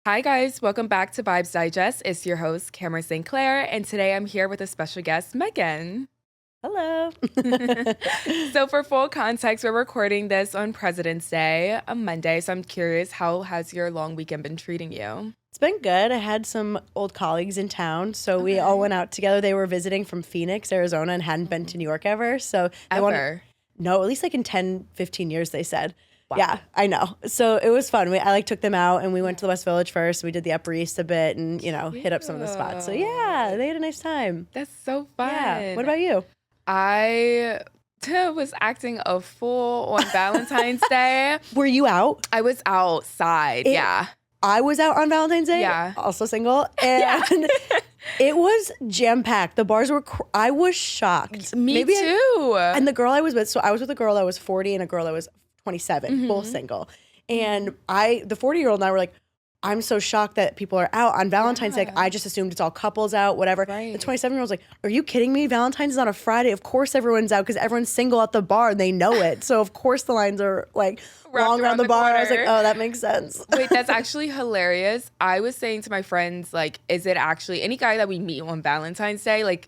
Hi guys, welcome back to Vibes Digest. It's your host, Cameron St. Clair, and today I'm here with a special guest, Megan. Hello. So for full context, we're recording this on President's Day, a Monday, so I'm curious, how has your long weekend been treating you? It's been good. I had some old colleagues in town, so we all went out together. They were visiting from Phoenix, Arizona, and hadn't been to New York ever. So no, at least like in 10, 15 years, they said. Wow. Yeah, I know. So it was fun. I took them out and we went to the West Village first. We did the Upper East a bit and, hit up some of the spots. So yeah, they had a nice time. That's so fun. Yeah. What about you? I was acting a fool on Valentine's Day. Were you out? I was outside, yeah. I was out on Valentine's Day, yeah. Also single, and it was jam-packed. The bars were, I was shocked. Me too. And the girl I was with, so I was with a girl that was 40 and a girl that was 27, both single. And the 40-year-old and I were like, I'm so shocked that people are out on Valentine's Day. I just assumed it's all couples out, whatever. Right. The 27-year-old was like, are you kidding me? Valentine's is on a Friday. Of course everyone's out because everyone's single at the bar and they know it. So of course the lines are like long around the bar. Corner. I was like, oh, that makes sense. Wait, that's actually hilarious. I was saying to my friends, like, is it actually any guy that we meet on Valentine's Day? Like,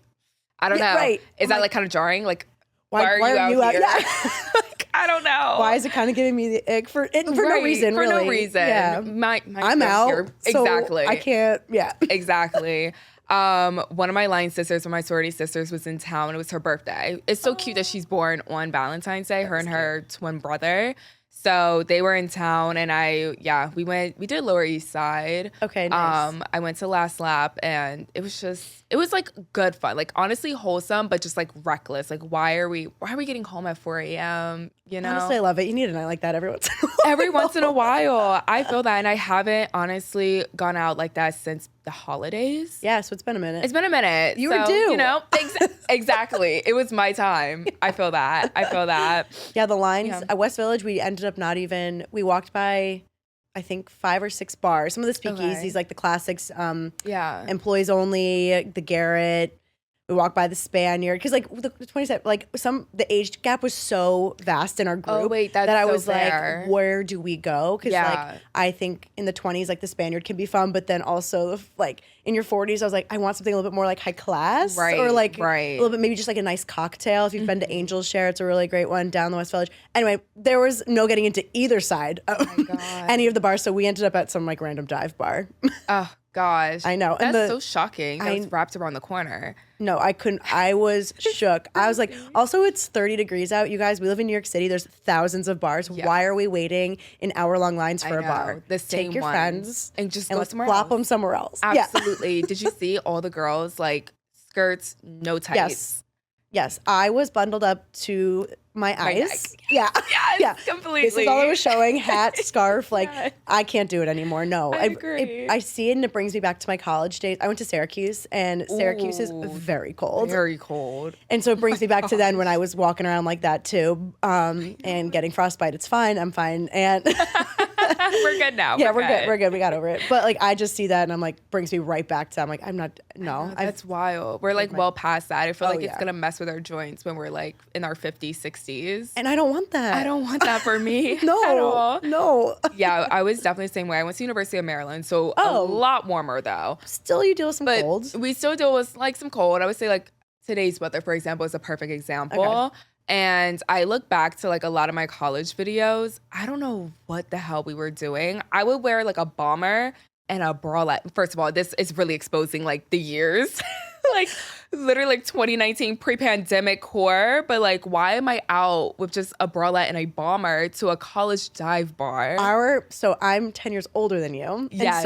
I don't know. Right. Is that like kind of jarring? Like, why are you out here? Yeah. I don't know. Why is it kind of giving me the ick for no reason? For really. no reason. Yeah. I'm out. Here. Exactly. So I can't. Yeah. Exactly. One of my line sisters, one of my sorority sisters, was in town. It was her birthday. It's so cute that she's born on Valentine's Day. Her and her twin brother. So they were in town, and we did Lower East Side. Okay, nice. I went to Last Lap, and it was like good fun, like honestly wholesome, but just like reckless. Like why are we getting home at 4 a.m.? Honestly, I love it. You need a night like that every once in a while. Every once in a while. I feel that, and I haven't honestly gone out like that since the holidays. Yeah, so it's been a minute. It's been a minute. You were due. Exactly. It was my time. I feel that. Yeah, the lines at West Village, we ended up we walked by, I think 5 or 6 bars. Some of the speakeasies, like the classics, Employees Only, the Garrett. We walked by the Spaniard because like the 27, like the age gap was so vast in our group that I was like, where do we go? Because like I think in the 20s, like the Spaniard can be fun, but then also like in your 40s, I was like, I want something a little bit more like high class, or like a little bit maybe just like a nice cocktail. If you've been to Angel's Share, it's a really great one down the West Village. Anyway, there was no getting into either side of any of the bars, so we ended up at some like random dive bar. Oh gosh, I know. That's so shocking. That was wrapped around the corner. No, I couldn't. I was shook. I was like, also, it's 30 degrees out, you guys. We live in New York City. There's thousands of bars. Yeah. Why are we waiting in hour-long lines for a bar? The same Take your friends and just go somewhere flop them somewhere else. Absolutely. Yeah. Did you see all the girls, like, skirts, no tights? Yes. I was bundled up to my eyes. Yeah. Yes, completely. This is all I was showing. Hat, scarf. Like, I can't do it anymore. No. I agree. I see it and it brings me back to my college days. I went to Syracuse and Syracuse is very cold. Very cold. And so it brings me back to then when I was walking around like that too and getting frostbite. It's fine. I'm fine. And we're good now. Yeah, we're good. We got over it. But like, I just see that and I'm like, brings me right back to, I'm like, That's wild. We're like well past that. I feel like it's going to mess with our joints when we're like in our 50s, 60s. And I don't want that. I don't want that for me. No. At all. No. Yeah, I was definitely the same way. I went to University of Maryland, so a lot warmer though. Still, you deal with some colds. We still deal with like some cold. I would say like today's weather, for example, is a perfect example. Okay. And I look back to like a lot of my college videos. I don't know what the hell we were doing. I would wear like a bomber and a bralette. First of all, this is really exposing like the years. Like literally like 2019 pre-pandemic core. But like, why am I out with just a bralette and a bomber to a college dive bar? So I'm 10 years older than you. Yes,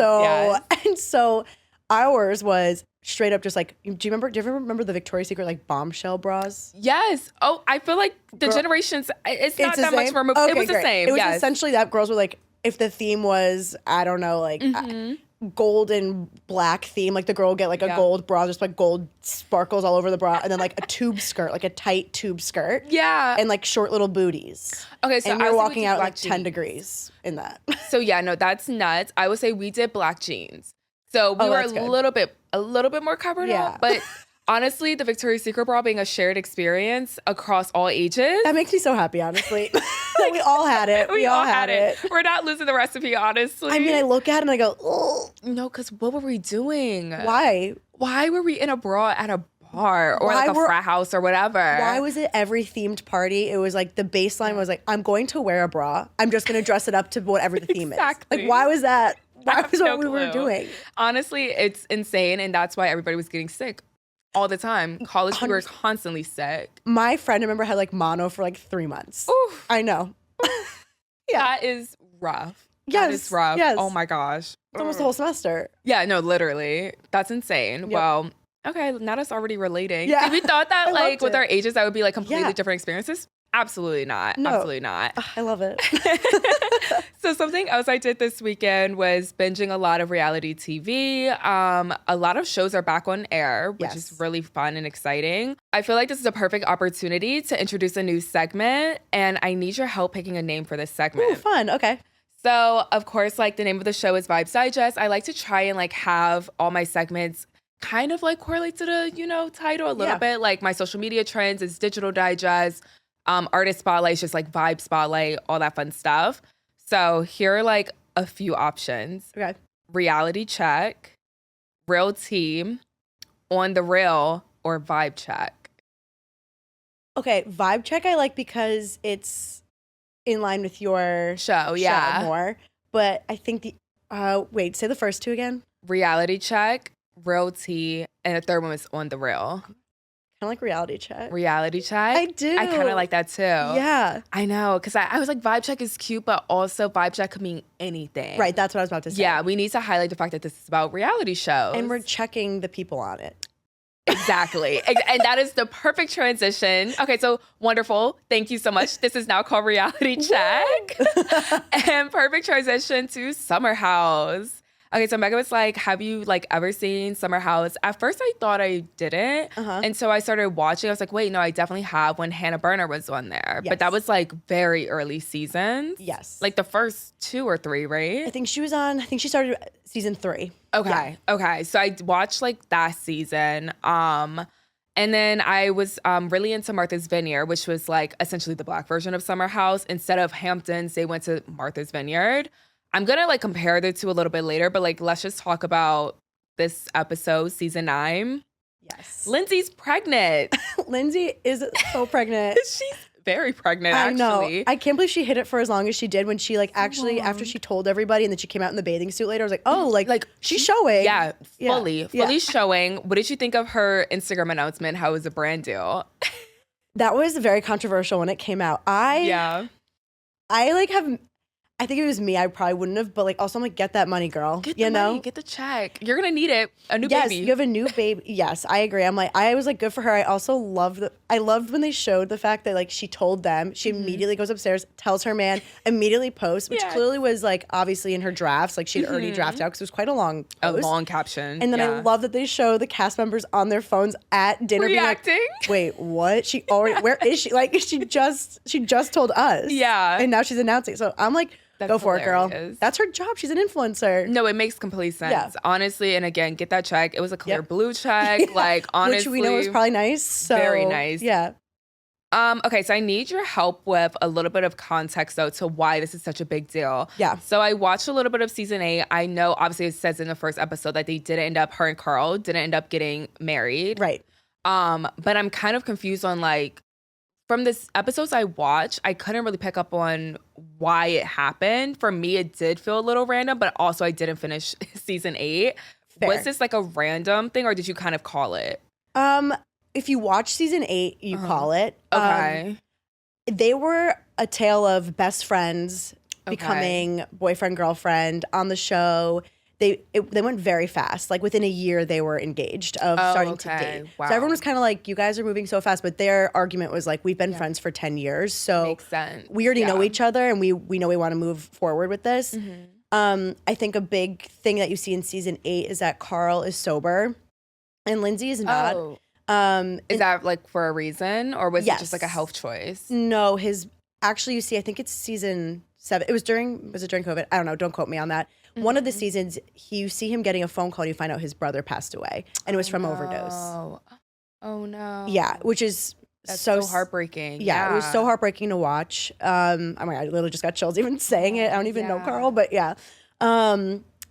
and so ours was straight up just like, do you ever remember the Victoria's Secret like bombshell bras? Yes. Oh, I feel like the generations, it's not that much removed. Okay, it was great. the same. It was essentially that girls were like, if the theme was, I don't know, like gold and black theme, like the girl would get like a gold bra, just like gold sparkles all over the bra, and then like a tube skirt, like a tight tube skirt. Yeah. And like short little booties. Okay, so and you're walking out like 10 degrees in that. So yeah, no, that's nuts. I would say we did black jeans. So we were a little bit more covered up, but honestly, the Victoria's Secret bra being a shared experience across all ages. That makes me so happy, honestly. We all had it. We all had it. We're not losing the recipe, honestly. I mean, I look at it and I go, oh. No, because what were we doing? Why? Why were we in a bra at a bar or like a frat house or whatever? Why was it every themed party? It was like the baseline was like, I'm going to wear a bra. I'm just going to dress it up to whatever the theme is. Like, why was that? Why was what we were doing? Honestly, it's insane. And that's why everybody was getting sick all the time. College, we were constantly sick. My friend, I remember, had like mono for like 3 months. Oof. I know. Yeah. That is rough. Yes. That is rough. Yes. Oh my gosh. It's almost the whole semester. Yeah, no, literally. That's insane. Yep. Well, okay, now that's already relating. Yeah. We thought that like with our ages, that would be like completely different experiences. Absolutely not. No. Absolutely not. I love it. So something else I did this weekend was binging a lot of reality TV. A lot of shows are back on air, which is really fun and exciting. I feel like this is a perfect opportunity to introduce a new segment, and I need your help picking a name for this segment. Ooh, fun. Okay. So, of course, like the name of the show is VibesDigest. I like to try and like have all my segments kind of like correlate to the, title a little bit. Like my social media trends is Digital Digest. Artist Spotlight is just like Vibe Spotlight, all that fun stuff. So here are like a few options. Okay. Reality Check, Real Tea, On the Real, or Vibe Check. Okay, Vibe Check I like because it's in line with your show more. But I think wait, say the first two again. Reality Check, Real Tea, and the third one is On the Real. Kind of like Reality Check. Reality Check? I do. I kind of like that too. Yeah. I know, because I was like, Vibe Check is cute, but also Vibe Check could mean anything. Right, that's what I was about to say. Yeah, we need to highlight the fact that this is about reality shows. And we're checking the people on it. Exactly. And that is the perfect transition. Okay, so wonderful. Thank you so much. This is now called Reality Check. And perfect transition to Summer House. Okay, so Megan was like, have you like ever seen Summer House? At first I thought I didn't. And so I started watching. I was like, wait, no, I definitely have when Hannah Berner was on there. Yes. But that was like very early seasons. Yes. Like the first 2 or 3, right? I think she started season 3. Okay. Yeah. Okay. So I watched like that season. And then I was really into Martha's Vineyard, which was like essentially the Black version of Summer House. Instead of Hamptons, they went to Martha's Vineyard. I'm going to like compare the two a little bit later, but like let's just talk about this episode, season 9. Yes. Lindsey's pregnant. Lindsey is so pregnant. She's very pregnant, actually. I know. I can't believe she hid it for as long as she did when she like actually after she told everybody and then she came out in the bathing suit later. I was like, oh, like she's showing. Yeah, fully showing. What did you think of her Instagram announcement? How it was a brand deal? That was very controversial when it came out. I think if it was me, I probably wouldn't have, but like also I'm like, get that money, girl. Get the money, get the check. You're gonna need it. A new baby. Yes, you have a new baby. Yes, I agree. I'm like, I was like, good for her. I also loved when they showed the fact that like she told them, she immediately goes upstairs, tells her man, immediately posts, which clearly was like obviously in her drafts, like she'd already drafted out because it was quite a long post. A long caption. And then I love that they show the cast members on their phones at dinner reacting. Being like, wait, what? She already where is she? Like she just told us. Yeah. And now she's announcing. So I'm like, go for hilarious. it, girl. That's her job. She's an influencer. No, it makes complete sense. Honestly, and again, get that check. It was a clear blue check. Like, honestly. Which we know is probably nice. So, very nice. Yeah. Okay, so I need your help with a little bit of context, though, to why this is such a big deal. Yeah. So I watched a little bit of season 8. I know, obviously, it says in the first episode that they didn't end up, her and Carl didn't end up getting married. Right. But I'm kind of confused on, like, from this episodes I watched, I couldn't really pick up on why it happened. For me, it did feel a little random, but also I didn't finish season 8. Fair. Was this like a random thing, or did you kind of call it? If you watch season 8, you call it. Okay. They were a tale of best friends becoming boyfriend, girlfriend on the show. They went very fast. Like within a year, they were engaged of starting to date. Wow. So everyone was kind of like, you guys are moving so fast. But their argument was like, we've been friends for 10 years. So makes sense. We already know each other and we know we want to move forward with this. I think a big thing that you see in season 8 is that Carl is sober and Lindsey is not. Is that like for a reason, or was it just like a health choice? No, actually you see, I think it's season 7. Was it during COVID? I don't know. Don't quote me on that. One of the seasons, you see him getting a phone call and you find out his brother passed away. And it was from overdose. Oh, no. Yeah, which is so heartbreaking. Yeah, it was so heartbreaking to watch. Oh my God, I literally just got chills even saying it. I don't even know Carl, but yeah.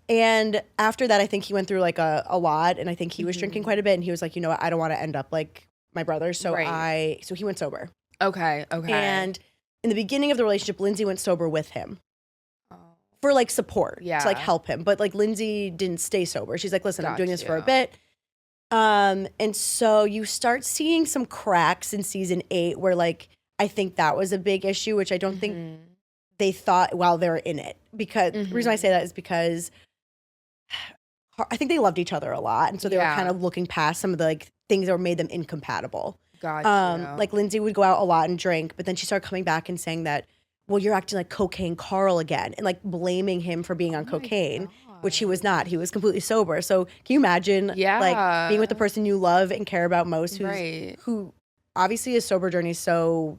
And after that, I think he went through like a lot, and I think he was drinking quite a bit, and he was like, you know what, I don't want to end up like my brother. So so he went sober. Okay. And in the beginning of the relationship, Lindsey went sober with him for like support to like help him. But like Lindsey didn't stay sober. She's like, listen, I'm doing this for a bit. And so you start seeing some cracks in season 8 where like, I think that was a big issue, which I don't think they thought while they were in it. Because the reason I say that is because I think they loved each other a lot. And so they were kind of looking past some of the like things that made them incompatible. Gotcha. Like Lindsey would go out a lot and drink, but then she started coming back and saying that, well, you're acting like cocaine Carl again, and like blaming him for being on cocaine, which he was not. He was completely sober. So can you imagine like being with the person you love and care about most, who obviously his sober journey is so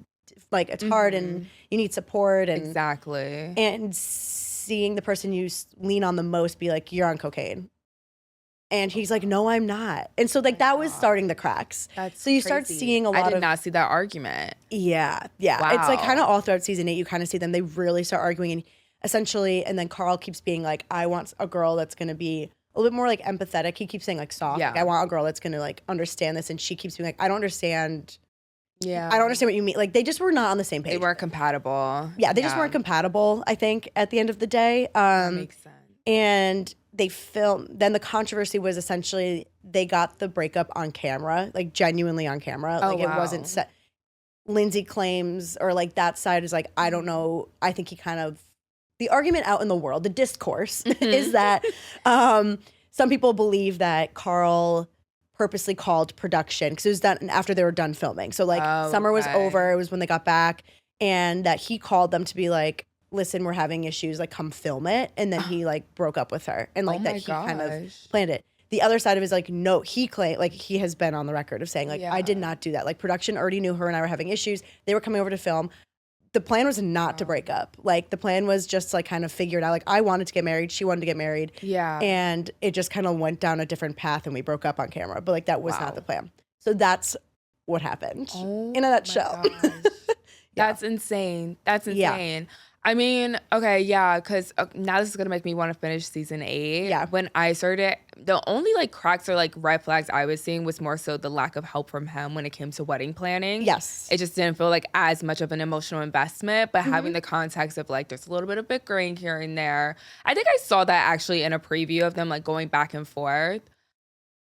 like it's hard and you need support and and seeing the person you lean on the most be like, you're on cocaine. And he's like, no, I'm not. And so like that was starting the cracks. So you start seeing a lot of... I did not see that argument. Yeah. Wow. It's like kind of all throughout season 8, you kind of see them. They really start arguing and essentially, and then Carl keeps being like, I want a girl that's going to be a little bit more like empathetic. He keeps saying like soft. Like, I want a girl that's going to like understand this. And she keeps being like, I don't understand. I don't understand what you mean. Like they just were not on the same page. They weren't compatible. Yeah, they just weren't compatible, I think, at the end of the day. That makes sense. And they filmed, then the controversy was essentially they got the breakup on camera, like genuinely on camera. Like it wasn't set. Lindsey claims, or like that side is like, I don't know. I think he kind of, the argument out in the world, the discourse is that some people believe that Carl purposely called production because it was done after they were done filming. So like summer was over. It was when they got back, and that he called them to be like, listen, we're having issues, like come film it. And then he like broke up with her and like that he kind of planned it. The other side of it is like, no, he claimed, like he has been on the record of saying like, I did not do that. Like production already knew her and I were having issues. They were coming over to film. The plan was not to break up. Like the plan was just to, like kind of figure it out. Like I wanted to get married. She wanted to get married. Yeah. And it just kind of went down a different path and we broke up on camera. But like that was not the plan. So that's what happened in a nutshell. That's insane. That's insane. I mean, okay, yeah, because now this is going to make me want to finish season 8. Yeah. When I started, the only like cracks or like red flags I was seeing was more so the lack of help from him when it came to wedding planning. Yes. It just didn't feel like as much of an emotional investment, but having the context of like, there's a little bit of bickering here and there. I think I saw that actually in a preview of them like going back and forth.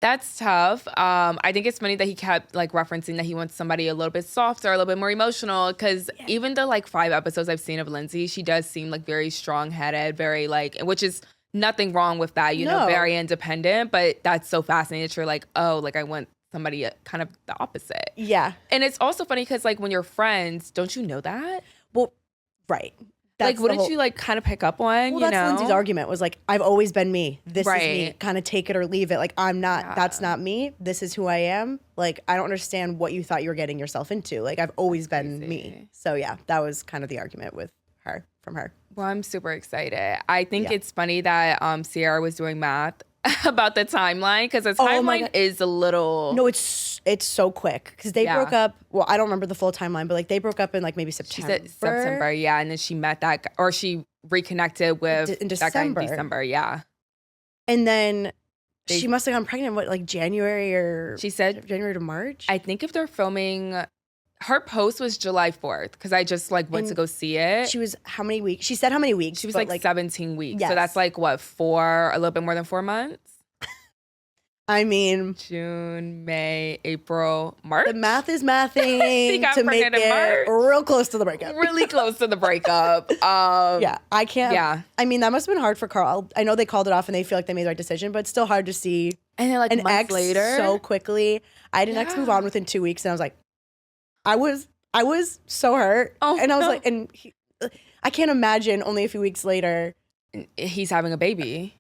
That's tough. I think it's funny that he kept like referencing that he wants somebody a little bit softer, a little bit more emotional. Because even the like 5 episodes I've seen of Lindsey, she does seem like very strong-headed, very like, which is nothing wrong with that, you know, very independent. But that's so fascinating that you're like, oh, like I want somebody kind of the opposite. Yeah. And it's also funny because like when you're friends, don't you know that? Well, right. That's like, wouldn't you like kind of pick up on, well, that's Lindsey's argument was like, I've always been me. This is me. Kind of take it or leave it. Like, I'm not, that's not me. This is who I am. Like, I don't understand what you thought you were getting yourself into. Like, I've always been me. So, yeah, that was kind of the argument with her, from her. Well, I'm super excited. I think it's funny that Sierra was doing math about the timeline because the timeline is a little... No, it's so quick because they broke up. Well, I don't remember the full timeline, but like they broke up in like maybe September. She said September, yeah, and then she met that guy, or she reconnected with that guy in December, yeah. And then she must have gotten pregnant. What, like January or? She said January to March. I think if they're filming, her post was July 4th because I just like went to go see it. She was how many weeks? She said how many weeks? She was like 17 weeks. Yes. So that's like what, a little bit more than 4 months? I mean, June, May, April, March. The math is mathing to make it real close to the breakup. Really close to the breakup. Yeah, I can't. Yeah. I mean, that must have been hard for Carl. I know they called it off and they feel like they made the right decision, but it's still hard to see and then, like, an months ex later so quickly. I had an ex move on within 2 weeks, and I was like, I was so hurt. Oh, and I was like, and I can't imagine only a few weeks later he's having a baby.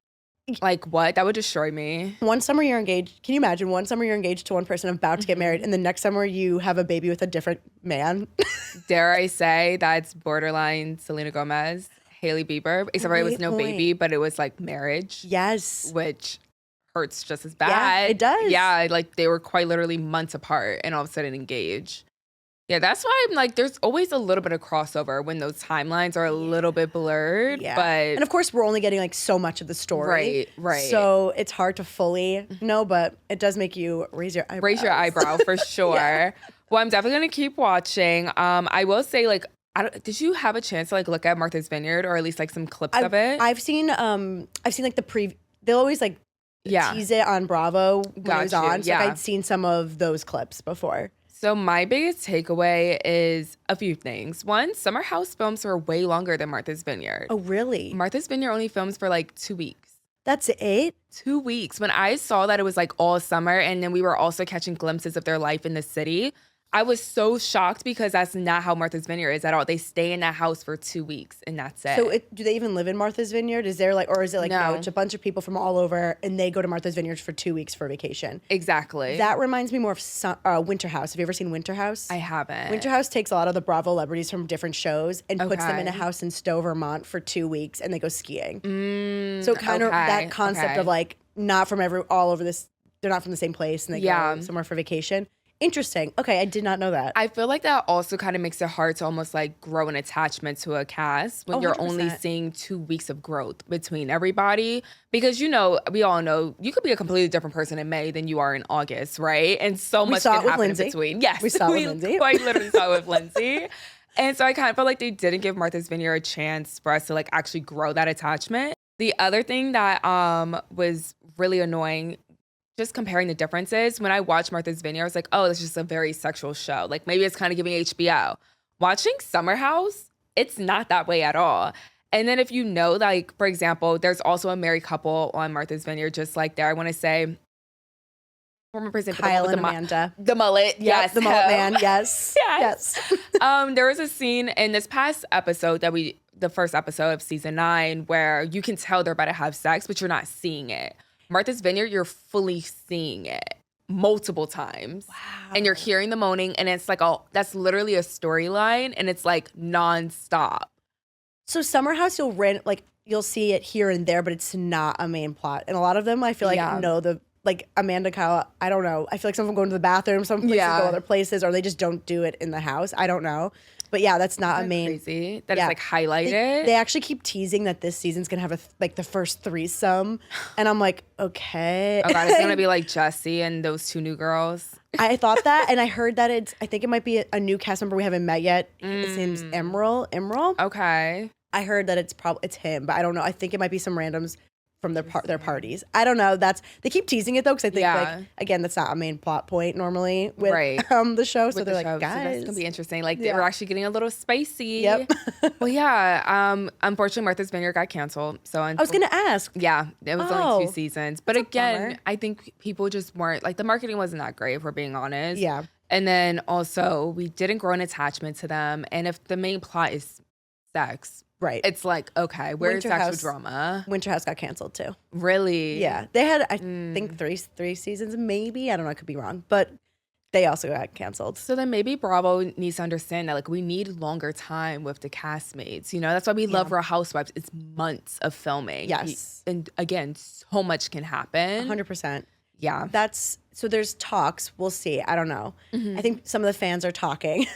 Like, what? That would destroy me. One summer you're engaged. Can you imagine? One summer you're engaged to one person about to get married, and the next summer you have a baby with a different man. Dare I say that's borderline Selena Gomez, Hailey Bieber. Except for it was no baby, but it was like marriage. Yes. Which hurts just as bad. Yeah, it does. Yeah, like they were quite literally months apart and all of a sudden engaged. Yeah, that's why I'm like, there's always a little bit of crossover when those timelines are a little bit blurred. Yeah. But and of course, we're only getting like so much of the story. Right. So it's hard to fully know, but it does make you raise your eyebrow. Raise your eyebrow for sure. Yeah. Well, I'm definitely going to keep watching. I will say, like, did you have a chance to like look at Martha's Vineyard or at least like some clips of it? I've seen like the they'll always like tease it on Bravo when it was on. So I'd seen some of those clips before. So my biggest takeaway is a few things. One, Summer House films were way longer than Martha's Vineyard. Oh, really? Martha's Vineyard only films for like 2 weeks. That's it? 2 weeks. When I saw that it was like all summer and then we were also catching glimpses of their life in the city, I was so shocked because that's not how Martha's Vineyard is at all. They stay in that house for 2 weeks and that's it. So do they even live in Martha's Vineyard? Is there like, or is it like, no, it's a bunch of people from all over and they go to Martha's Vineyard for 2 weeks for vacation? Exactly. That reminds me more of Winter House. Have you ever seen Winter House? I haven't. Winter House takes a lot of the Bravo celebrities from different shows and puts them in a house in Stowe, Vermont for 2 weeks and they go skiing. So kind of that concept of like, not from all over this, they're not from the same place and they go somewhere for vacation. Interesting. Okay, I did not know that. I feel like that also kind of makes it hard to almost like grow an attachment to a cast when you're only seeing 2 weeks of growth between everybody. Because, you know, we all know you could be a completely different person in May than you are in August, right? And so much can happen in between. Yes, we saw it with Lindsey. Quite literally saw it with Lindsey. And so I kind of felt like they didn't give Martha's Vineyard a chance for us to like actually grow that attachment. The other thing that was really annoying, just comparing the differences, when I watched Martha's Vineyard, I was like, oh, this is just a very sexual show. Like, maybe it's kind of giving HBO. Watching Summer House, it's not that way at all. And then if you know, like, for example, there's also a married couple on Martha's Vineyard, just like there. I want to say, former president, Kyle and Amanda. The mullet, yes. The mullet man, yes. Yes. There was a scene in this past episode the first episode of season 9, where you can tell they're about to have sex, but you're not seeing it. Martha's Vineyard, you're fully seeing it multiple times. Wow. And you're hearing the moaning, and it's like, that's literally a storyline, and it's like nonstop. So Summer House, you'll see it here and there, but it's not a main plot. And a lot of them, I feel like, like Amanda, Kyle, I don't know. I feel like some of them go into the bathroom, some places go other places, or they just don't do it in the house. I don't know. But yeah, that's not a main. Crazy that it's like highlighted. They actually keep teasing that this season's gonna have the first threesome, and I'm like, okay. Oh god, it's gonna be like Jessie and those 2 new girls. I thought that, and I heard that I think it might be a new cast member we haven't met yet. His name's Emerald. Okay. I heard that it's him, but I don't know. I think it might be some randoms from their parties. I don't know. They keep teasing it though, because I think like, again, that's not a main plot point normally with the show. So they're like, guys, so that's gonna be interesting. Like we're actually getting a little spicy. Yep. Well, yeah. Unfortunately, Martha's Vineyard got canceled. So I was gonna ask. Yeah, it was only 2 seasons. But again, I think people just weren't like, the marketing wasn't that great, if we're being honest. Yeah. And then also we didn't grow an attachment to them. And if the main plot is sex, right, it's like, okay, where's the actual drama? Winter House got canceled too. Really? Yeah. They had, I think, three seasons, maybe. I don't know, I could be wrong. But they also got canceled. So then maybe Bravo needs to understand that like we need longer time with the castmates. You know, that's why we love Real Housewives. It's months of filming. Yes. And again, so much can happen. 100%. Yeah. So there's talks. We'll see. I don't know. I think some of the fans are talking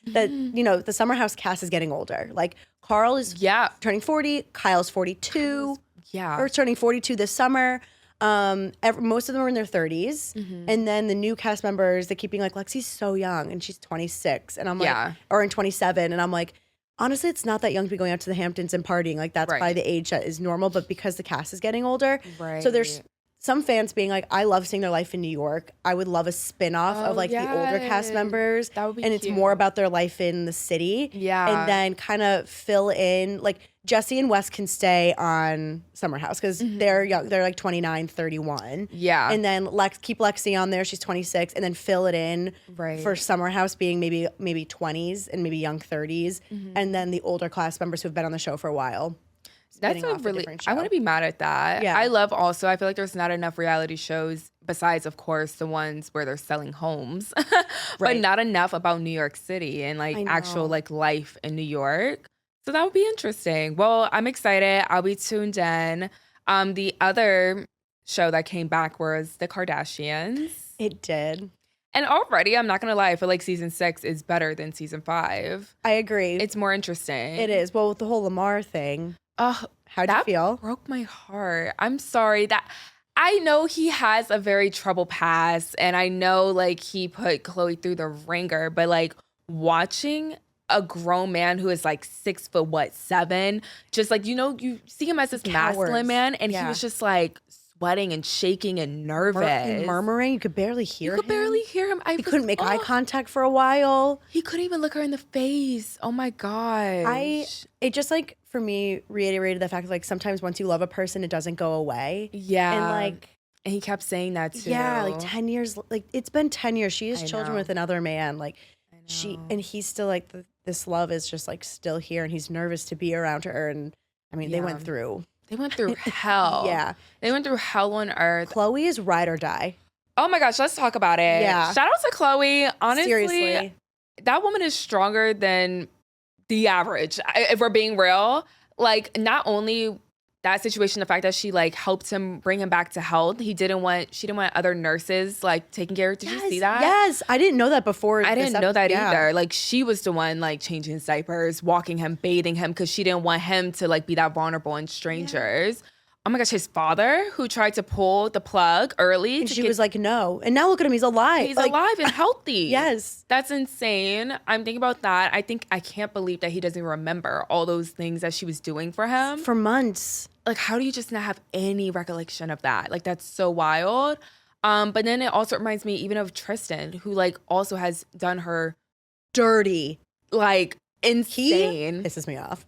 that, you know, the Summer House cast is getting older. Like Carl is turning 40. Kyle's 42. Or turning 42 this summer. Most of them are in their 30s. And then the new cast members, they keep being like, Lexi's so young and she's 26. And I'm like, or in 27. And I'm like, honestly, it's not that young to be going out to the Hamptons and partying. Like that's probably the age that is normal. But because the cast is getting older. So there's some fans being like, I love seeing their life in New York. I would love a spin-off of like the older cast members. That would be and cute. It's more about their life in the city. And then kind of fill in, like Jessie and Wes can stay on Summer House because they're young. They're like 29, 31. And then keep Lexi on there. She's 26. And then fill it in for Summer House being maybe 20s and maybe young 30s. And then the older class members who have been on the show for a while. That's a really, I want to be mad at that. I love also, I feel like there's not enough reality shows besides, of course, the ones where they're selling homes, but not enough about New York City and like actual like life in New York. So that would be interesting. Well, I'm excited. I'll be tuned in. The other show that came back was The Kardashians. It did. And already, I'm not going to lie, I feel like season 6 is better than season 5. I agree. It's more interesting. It is. Well, with the whole Lamar thing, how'd you feel? That broke my heart. I'm sorry. I know he has a very troubled past, and I know like he put Khloe through the ringer, but like watching a grown man who is like 6'7", just like, you see him as this masculine man, and he was just like sweating and shaking and nervous. And murmuring. You could barely hear him. He couldn't make eye contact for a while. He couldn't even look her in the face. Oh my gosh. It just like, for me, reiterated the fact that like sometimes once you love a person, it doesn't go away. Yeah. And he kept saying that too. Yeah, like 10 years, like it's been 10 years. She has children with another man. Like and he's still like, this love is just like still here, and he's nervous to be around her. And I mean, they went through hell. Yeah. They went through hell on earth. Khloe is ride or die. Oh my gosh, let's talk about it. Yeah. Shout out to Khloe. Honestly, seriously, that woman is stronger than the average. If we're being real, like not only that situation, the fact that she like helped him bring him back to health. She didn't want other nurses like taking care of. Did you see that? Yes. I didn't know that before. I didn't know that either. Like she was the one like changing his diapers, walking him, bathing him, because she didn't want him to like be that vulnerable in strangers. Yeah. Oh my gosh, his father who tried to pull the plug early. And she was like, no. And now look at him, he's alive. He's alive and healthy. Yes. That's insane. I'm thinking about that. I can't believe that he doesn't remember all those things that she was doing for him. For months. Like, how do you just not have any recollection of that? Like, that's so wild. But then it also reminds me even of Tristan, who like also has done her dirty. Like, insane. He pisses me off.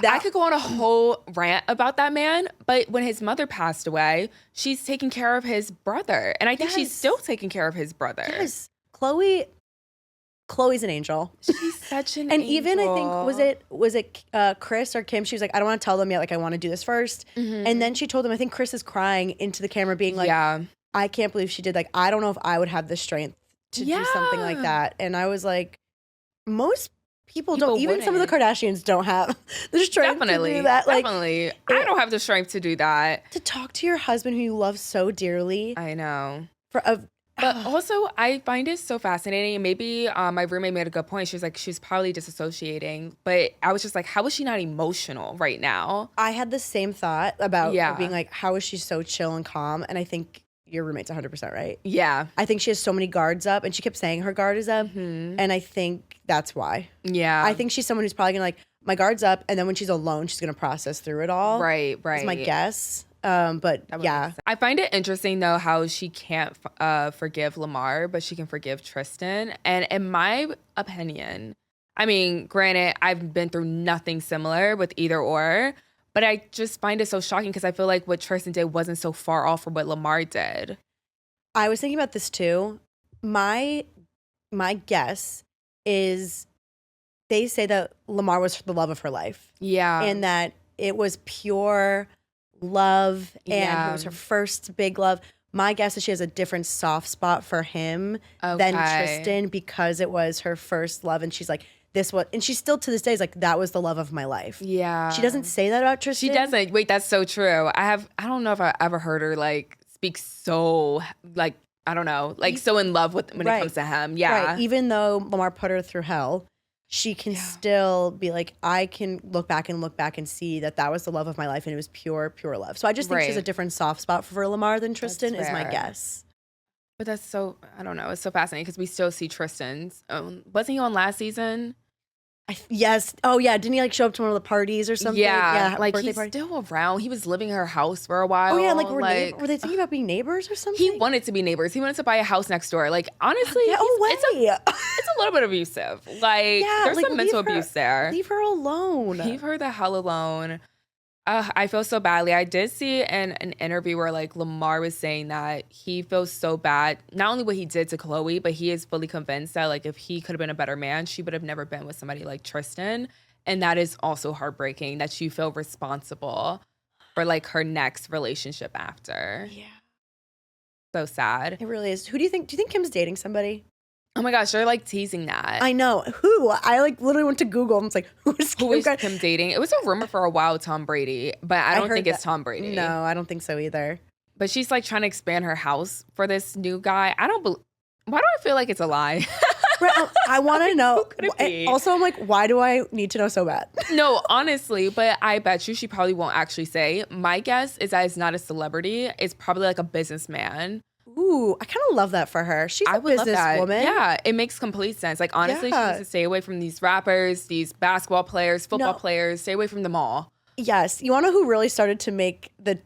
I could go on a whole rant about that man, but when his mother passed away, she's taking care of his brother. And I think she's still taking care of his brother. Yes. Khloe's an angel. She's such an and angel. Even I think, was it Chris or Kim? She was like, I don't want to tell them yet. Like, I want to do this first. Mm-hmm. And then she told them, I think Chris is crying into the camera being like, I can't believe she did. Like, I don't know if I would have the strength to do something like that. And I was like, most people don't. Even some of the Kardashians don't have the strength to do that. Like, definitely. I don't have the strength to do that. To talk to your husband who you love so dearly. I know. But also, I find it so fascinating. Maybe my roommate made a good point. She was like, she's probably disassociating. But I was just like, how is she not emotional right now? I had the same thought about being like, how is she so chill and calm? And I think your roommate's 100% right. Yeah. I think she has so many guards up, and she kept saying her guard is up. Mm-hmm. And I think that's why. Yeah. I think she's someone who's probably going to like, my guard's up. And then when she's alone, she's going to process through it all. Right. That's my guess. But yeah. I find it interesting though how she can't forgive Lamar, but she can forgive Tristan. And in my opinion, I mean, granted, I've been through nothing similar with either or, but I just find it so shocking because I feel like what Tristan did wasn't so far off from what Lamar did. I was thinking about this too. My guess is they say that Lamar was the love of her life. Yeah. And that it was pure love, and it was her first big love. My guess is she has a different soft spot for him than Tristan because it was her first love, and she's like, and she still to this day is like, that was the love of my life. Yeah. She doesn't say that about Tristan. She doesn't. Wait, that's so true. I don't know if I ever heard her like speak so like, I don't know, like so in love with when it comes to him. Yeah. Right. Even though Lamar put her through hell, she can still be like, I can look back and see that was the love of my life, and it was pure, pure love. So I just think she has a different soft spot for Lamar than Tristan is my guess. But that's so, I don't know, it's so fascinating because we still see Tristan's. Wasn't he on last season? Yes. Oh, yeah. Didn't he like show up to one of the parties or something? Yeah. Like he's still around. He was living in her house for a while. Oh, yeah. Like, were they thinking about being neighbors or something? He wanted to be neighbors. He wanted to buy a house next door. Like, honestly, it's a little bit abusive. Like, there's some mental abuse there. Leave her alone. Leave her the hell alone. I feel so badly. I did see in an interview where like Lamar was saying that he feels so bad, not only what he did to Khloe, but he is fully convinced that like if he could have been a better man, she would have never been with somebody like Tristan. And that is also heartbreaking that you feel responsible for like her next relationship after. Yeah. So sad. It really is. Do you think Kim's dating somebody? Oh my gosh, they're like teasing that. I know. Who? I like literally went to Google and was like, who is Kim dating? It was a rumor for a while, Tom Brady, but I don't think it's Tom Brady. No, I don't think so either. but she's like trying to expand her house for this new guy. Why do I feel like it's a lie? I want to know. Could it be? Also, I'm like, why do I need to know so bad? No, honestly, but I bet you she probably won't actually say. My guess is that it's not a celebrity. It's probably like a businessman. Ooh, I kind of love that for her. She's a businesswoman. Yeah, it makes complete sense. Like, honestly, she needs to stay away from these rappers, these basketball players, football players. Stay away from them all. Yes. You want to know who really started to make the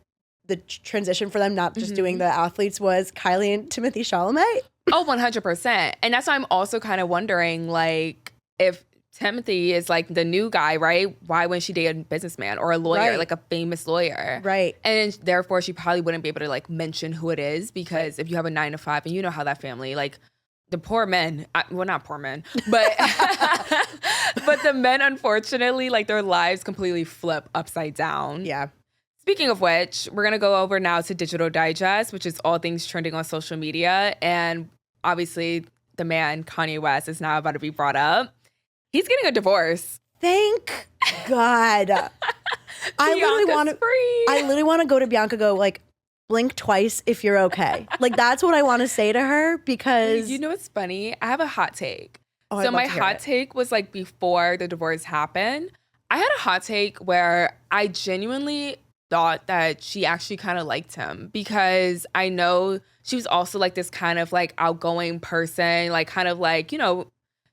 transition for them, not just doing the athletes, was Kylie and Timothée Chalamet? Oh, 100%. And that's why I'm also kind of wondering, like, if Timothy is like the new guy, right? Why wouldn't she date a businessman or a lawyer, like a famous lawyer? Right. And therefore, she probably wouldn't be able to like mention who it is, because if you have a 9 to 5 and you know how that family, like the poor men, well, not poor men, but but the men, unfortunately, like their lives completely flip upside down. Yeah. Speaking of which, we're going to go over now to Digital Digest, which is all things trending on social media. And obviously, the man, Kanye West, is now about to be brought up. He's getting a divorce. Thank God. I literally want to go to Bianca, go like, blink twice if you're okay. Like, that's what I want to say to her, because... You know what's funny? I have a hot take. Oh, so my hot take was like before the divorce happened. I had a hot take where I genuinely thought that she actually kind of liked him, because I know she was also like this kind of like outgoing person, like kind of like, you know,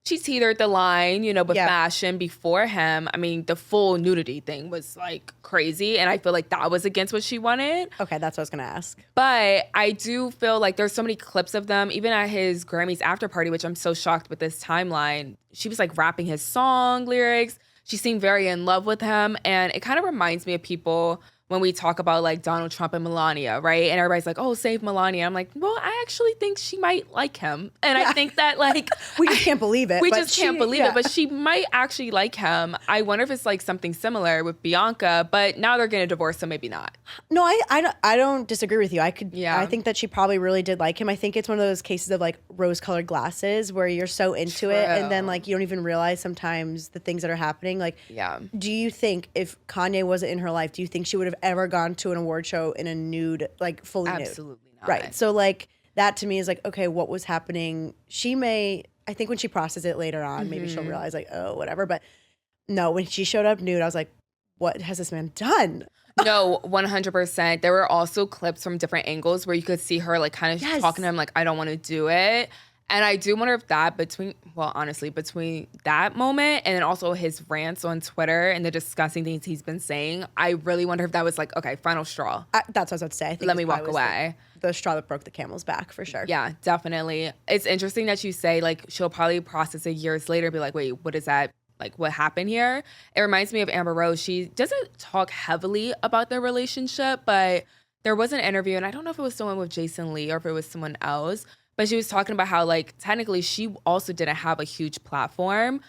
she teetered the line, you know, with fashion before him. I mean, the full nudity thing was like crazy, and I feel like that was against what she wanted. Okay, that's what I was gonna ask. But I do feel like there's so many clips of them, even at his Grammys after party, which I'm so shocked with this timeline. She was like rapping his song lyrics. She seemed very in love with him, and it kind of reminds me of people when we talk about like Donald Trump and Melania, right? And everybody's like, oh, save Melania. I'm like, well, I actually think she might like him. And I think that like... we just can't believe it. We just can't believe it, but she might actually like him. I wonder if it's like something similar with Bianca, but now they're getting a divorce, so maybe not. No, I don't disagree with you. I think that she probably really did like him. I think it's one of those cases of like rose-colored glasses where you're so into it, and then like you don't even realize sometimes the things that are happening. Like, do you think if Kanye wasn't in her life, do you think she would have ever gone to an award show in a nude, like fully nude? Absolutely not. Right. So like that to me is like, okay, what was happening? I think when she processes it later on, maybe she'll realize like, oh, whatever. But no, when she showed up nude, I was like, what has this man done? No, 100%. There were also clips from different angles where you could see her like kind of talking to him like, I don't want to do it. And I do wonder if that between that moment and then also his rants on Twitter and the disgusting things he's been saying, I really wonder if that was like, okay, final straw. That's what I was about to say. I think let me walk away. The straw that broke the camel's back, for sure. Yeah, definitely. It's interesting that you say like she'll probably process it years later and be like, wait, what is that? Like, what happened here? It reminds me of Amber Rose. She doesn't talk heavily about their relationship, but there was an interview, and I don't know if it was someone with Jason Lee or if it was someone else, but she was talking about how, like, technically she also didn't have a huge platform.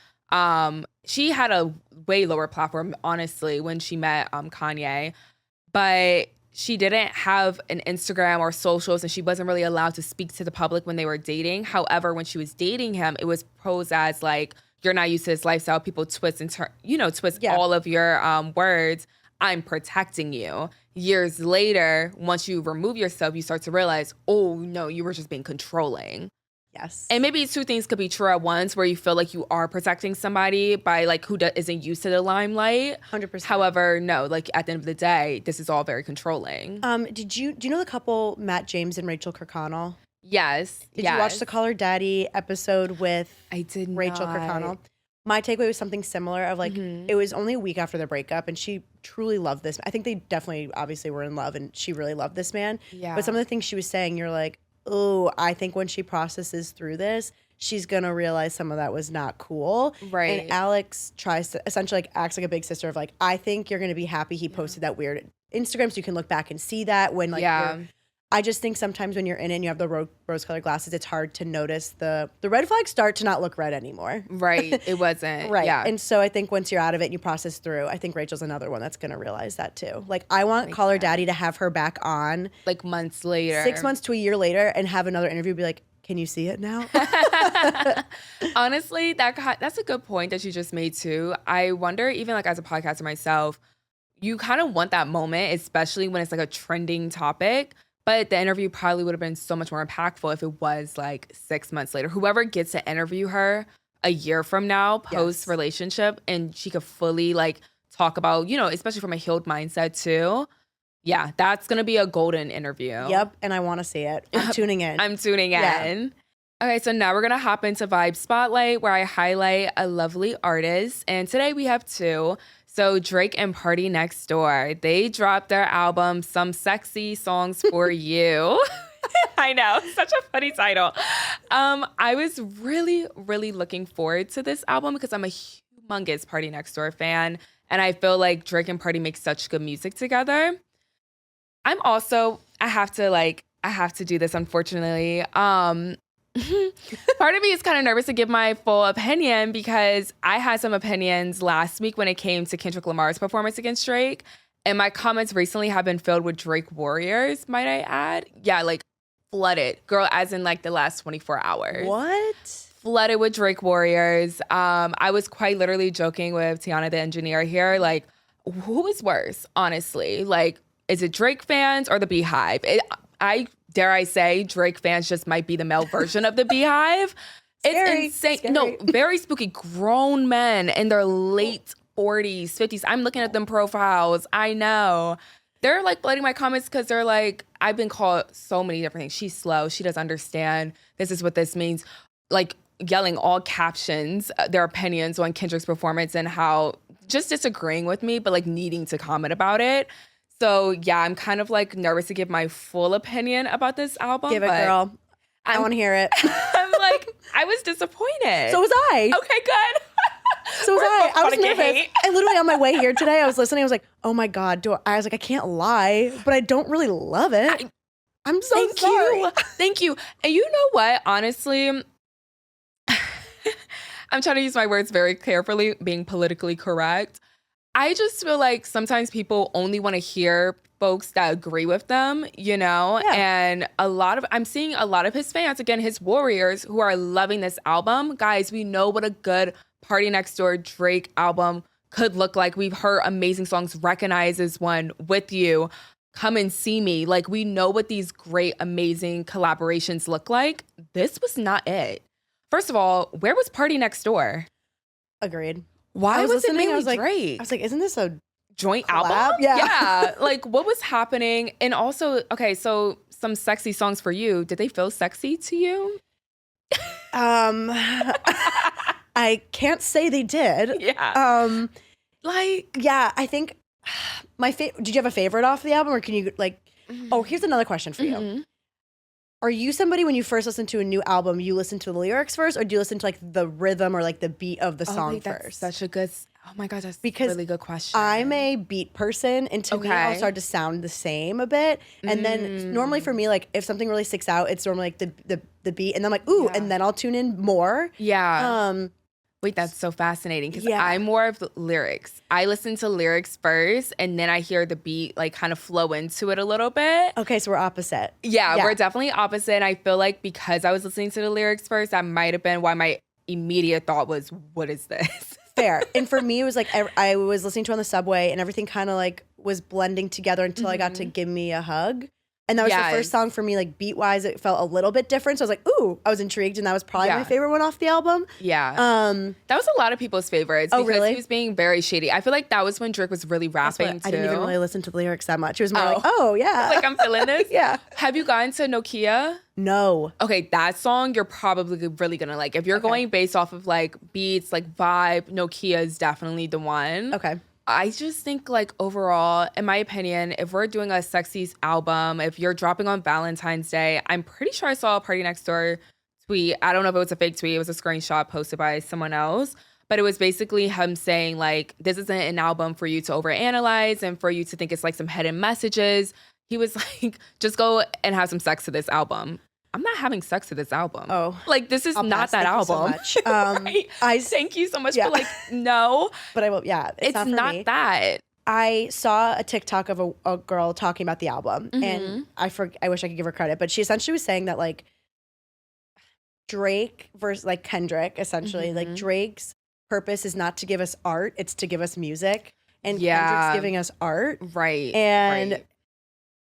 She had a way lower platform, honestly, when she met Kanye. But she didn't have an Instagram or socials, and she wasn't really allowed to speak to the public when they were dating. However, when she was dating him, it was posed as, like, you're not used to this lifestyle. People twist and turn, twist all of your words. I'm protecting you. Years later, once you remove yourself, you start to realize, oh, no, you were just being controlling. Yes. And maybe two things could be true at once, where you feel like you are protecting somebody by like who isn't used to the limelight. 100%. However, no, like at the end of the day, this is all very controlling. Do you know the couple Matt James and Rachel Kirkconnell? Yes. Did you watch the Call Her Daddy episode with not. Rachel Kirkconnell? My takeaway was something similar of like, it was only a week after their breakup and she truly loved this. I think they definitely obviously were in love and she really loved this man. Yeah. But some of the things she was saying, you're like, oh, I think when she processes through this, she's going to realize some of that was not cool. Right. And Alex tries to essentially like acts like a big sister of like, I think you're going to be happy he posted that weird Instagram so you can look back and see that when like I just think sometimes when you're in it and you have the rose-colored glasses, it's hard to notice the red flags start to not look red anymore. Right. It wasn't. Right. Yeah. And so I think once you're out of it and you process through, I think Rachel's another one that's going to realize that too. Like I want Call Her Daddy to have her back on. Like months later. 6 months to a year later and have another interview be like, can you see it now? Honestly, that's a good point that you just made too. I wonder, even like as a podcaster myself, you kind of want that moment, especially when it's like a trending topic. But the interview probably would have been so much more impactful if it was like 6 months later. Whoever gets to interview her a year from now, post relationship, and she could fully like talk about, you know, especially from a healed mindset too. Yeah, that's going to be a golden interview. Yep. And I want to see it. I'm tuning in. I'm tuning in. Okay, so now we're going to hop into Vibe Spotlight, where I highlight a lovely artist. And today we have two. So Drake and PARTYNEXTDOOR, they dropped their album, Some Sexy Songs for You. I know, such a funny title. I was really, really looking forward to this album because I'm a humongous PARTYNEXTDOOR fan. And I feel like Drake and Party make such good music together. I'm also, I have to do this, unfortunately. Part of me is kind of nervous to give my full opinion because I had some opinions last week when it came to Kendrick Lamar's performance against Drake. And my comments recently have been filled with Drake warriors, might I add. Yeah, like flooded. Girl, as in like the last 24 hours. What? Flooded with Drake warriors. I was quite literally joking with Tiana, the engineer here. Like, who is worse, honestly? Like, is it Drake fans or the Beehive? Dare I say, Drake fans just might be the male version of the Beehive. It's insane. Scary. No, very spooky. Grown men in their late 40s, 50s. I'm looking at them profiles. I know. They're like flooding my comments because they're like, I've been called so many different things. She's slow. She doesn't understand. This is what this means. Like yelling all captions, their opinions on Kendrick's performance and how just disagreeing with me, but like needing to comment about it. So, yeah, I'm kind of like nervous to give my full opinion about this album. Give it, girl. I want to hear it. I'm like, I was disappointed. So was I. Okay, good. So was I. I was nervous. I literally, on my way here today, I was listening. I was like, oh my God. I was like, I can't lie, but I don't really love it. I'm so sorry. Thank you. And you know what? Honestly, I'm trying to use my words very carefully, being politically correct. I just feel like sometimes people only want to hear folks that agree with them, you know? Yeah. And I'm seeing a lot of his fans, again, his warriors who are loving this album. Guys, we know what a good PARTYNEXTDOOR Drake album could look like. We've heard amazing songs. Recognize is one, With You, Come and See Me. Like, we know what these great, amazing collaborations look like. This was not it. First of all, where was PARTYNEXTDOOR? Agreed. Why was it mainly Drake? I was like, isn't this a joint collab? album? Yeah. Like, what was happening? And also, okay, so Some Sexy Songs for You. Did they feel sexy to you? I can't say they did. Yeah. Yeah, I think did you have a favorite off the album, or can you like, oh, here's another question for you. Are you somebody, when you first listen to a new album, you listen to the lyrics first, or do you listen to like the rhythm or like the beat of the song first? Such a good, oh my gosh, that's because a really good question. I'm a beat person, and to me, I'll start to sound the same a bit. And then normally for me, like if something really sticks out, it's normally like the beat, and then I'm like, ooh, and then I'll tune in more. Yeah. Wait, that's so fascinating because I'm more of the lyrics. I listen to lyrics first and then I hear the beat like kind of flow into it a little bit. Okay, so we're opposite. Yeah, we're definitely opposite. I feel like because I was listening to the lyrics first, that might have been why my immediate thought was, what is this? Fair. And for me, it was like I was listening to it on the subway and everything kind of like was blending together until I got to Give Me a Hug. And that was the first song for me, like beat-wise, it felt a little bit different. So I was like, ooh, I was intrigued. And that was probably my favorite one off the album. Yeah. That was a lot of people's favorites. Oh, because really? he was being very shady. I feel like that was when Drake was really rapping, too. I didn't even really listen to the lyrics that much. It was more like, oh, yeah. Like, I'm feeling this? Yeah. Have you gotten to Nokia? No. Okay, that song you're probably really gonna like. If you're going based off of like beats, like vibe, Nokia is definitely the one. Okay. I just think like overall, in my opinion, if we're doing a Sexies album, if you're dropping on Valentine's Day, I'm pretty sure I saw a PARTYNEXTDOOR tweet. I don't know if it was a fake tweet. It was a screenshot posted by someone else. But it was basically him saying like, this isn't an album for you to overanalyze and for you to think it's like some hidden messages. He was like, just go and have some sex to this album. I'm not having sex to this album. Oh. Like, this is not that album. Thank you so much. Right? Thank you so much, but like, no. But I will, it's not that. I saw a TikTok of a girl talking about the album, and I wish I could give her credit, but she essentially was saying that like Drake versus like Kendrick, essentially, like Drake's purpose is not to give us art, it's to give us music, and Kendrick's giving us art. Right. And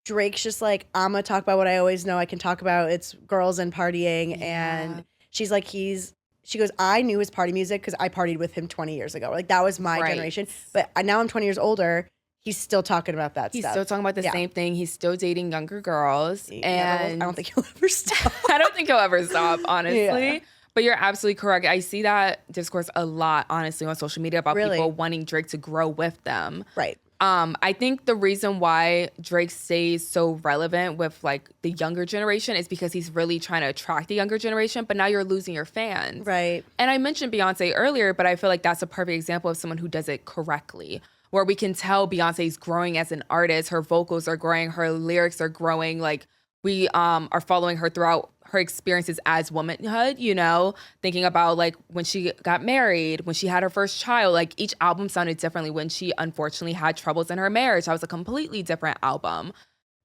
Drake's just like, I'm gonna talk about what I always know I can talk about. It's girls and partying. And she's like, she goes, I knew his party music because I partied with him 20 years ago. Like that was my generation. But now I'm 20 years older. He's still talking about that stuff. He's still talking about the same thing. He's still dating younger girls. And I don't think he'll ever stop. I don't think he'll ever stop, honestly. Yeah. But you're absolutely correct. I see that discourse a lot, honestly, on social media about people wanting Drake to grow with them. Right. I think the reason why Drake stays so relevant with like the younger generation is because he's really trying to attract the younger generation, but now you're losing your fans. Right. And I mentioned Beyonce earlier, but I feel like that's a perfect example of someone who does it correctly, where we can tell Beyonce's growing as an artist. Her vocals are growing, her lyrics are growing. Like we are following her throughout her experiences as womanhood, you know, thinking about like when she got married, when she had her first child, like each album sounded differently. When she unfortunately had troubles in her marriage, that was a completely different album.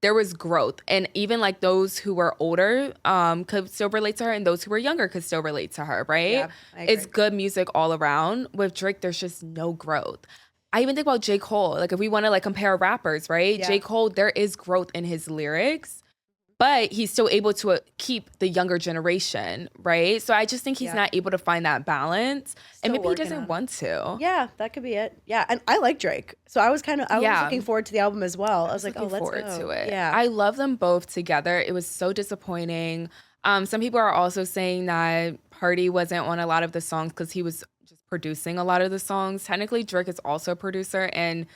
There was growth. And even like those who were older could still relate to her, and those who were younger could still relate to her, right? Yeah, I agree. It's good music all around. With Drake, there's just no growth. I even think about J. Cole. Like if we want to like compare rappers, right? Yeah. J. Cole, there is growth in his lyrics, but he's still able to keep the younger generation, right? So I just think he's not able to find that balance. And maybe he doesn't want to. Yeah, that could be it. Yeah, and I like Drake. So I was looking forward to the album as well. I was like, oh, let's forward go. to it. Yeah. I love them both together. It was so disappointing. Some people are also saying that Party wasn't on a lot of the songs because he was just producing a lot of the songs. Technically, Drake is also a producer. And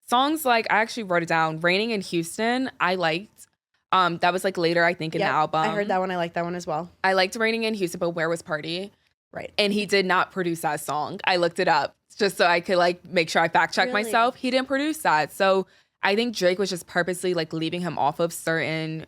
songs like, I actually wrote it down, Raining in Houston, I liked. That was like later, I think, in the album. I heard that one. I like that one as well. I liked Raining in Houston, but Where Was Party? Right. And he did not produce that song. I looked it up just so I could like make sure I fact check myself. He didn't produce that. So I think Drake was just purposely like leaving him off of certain,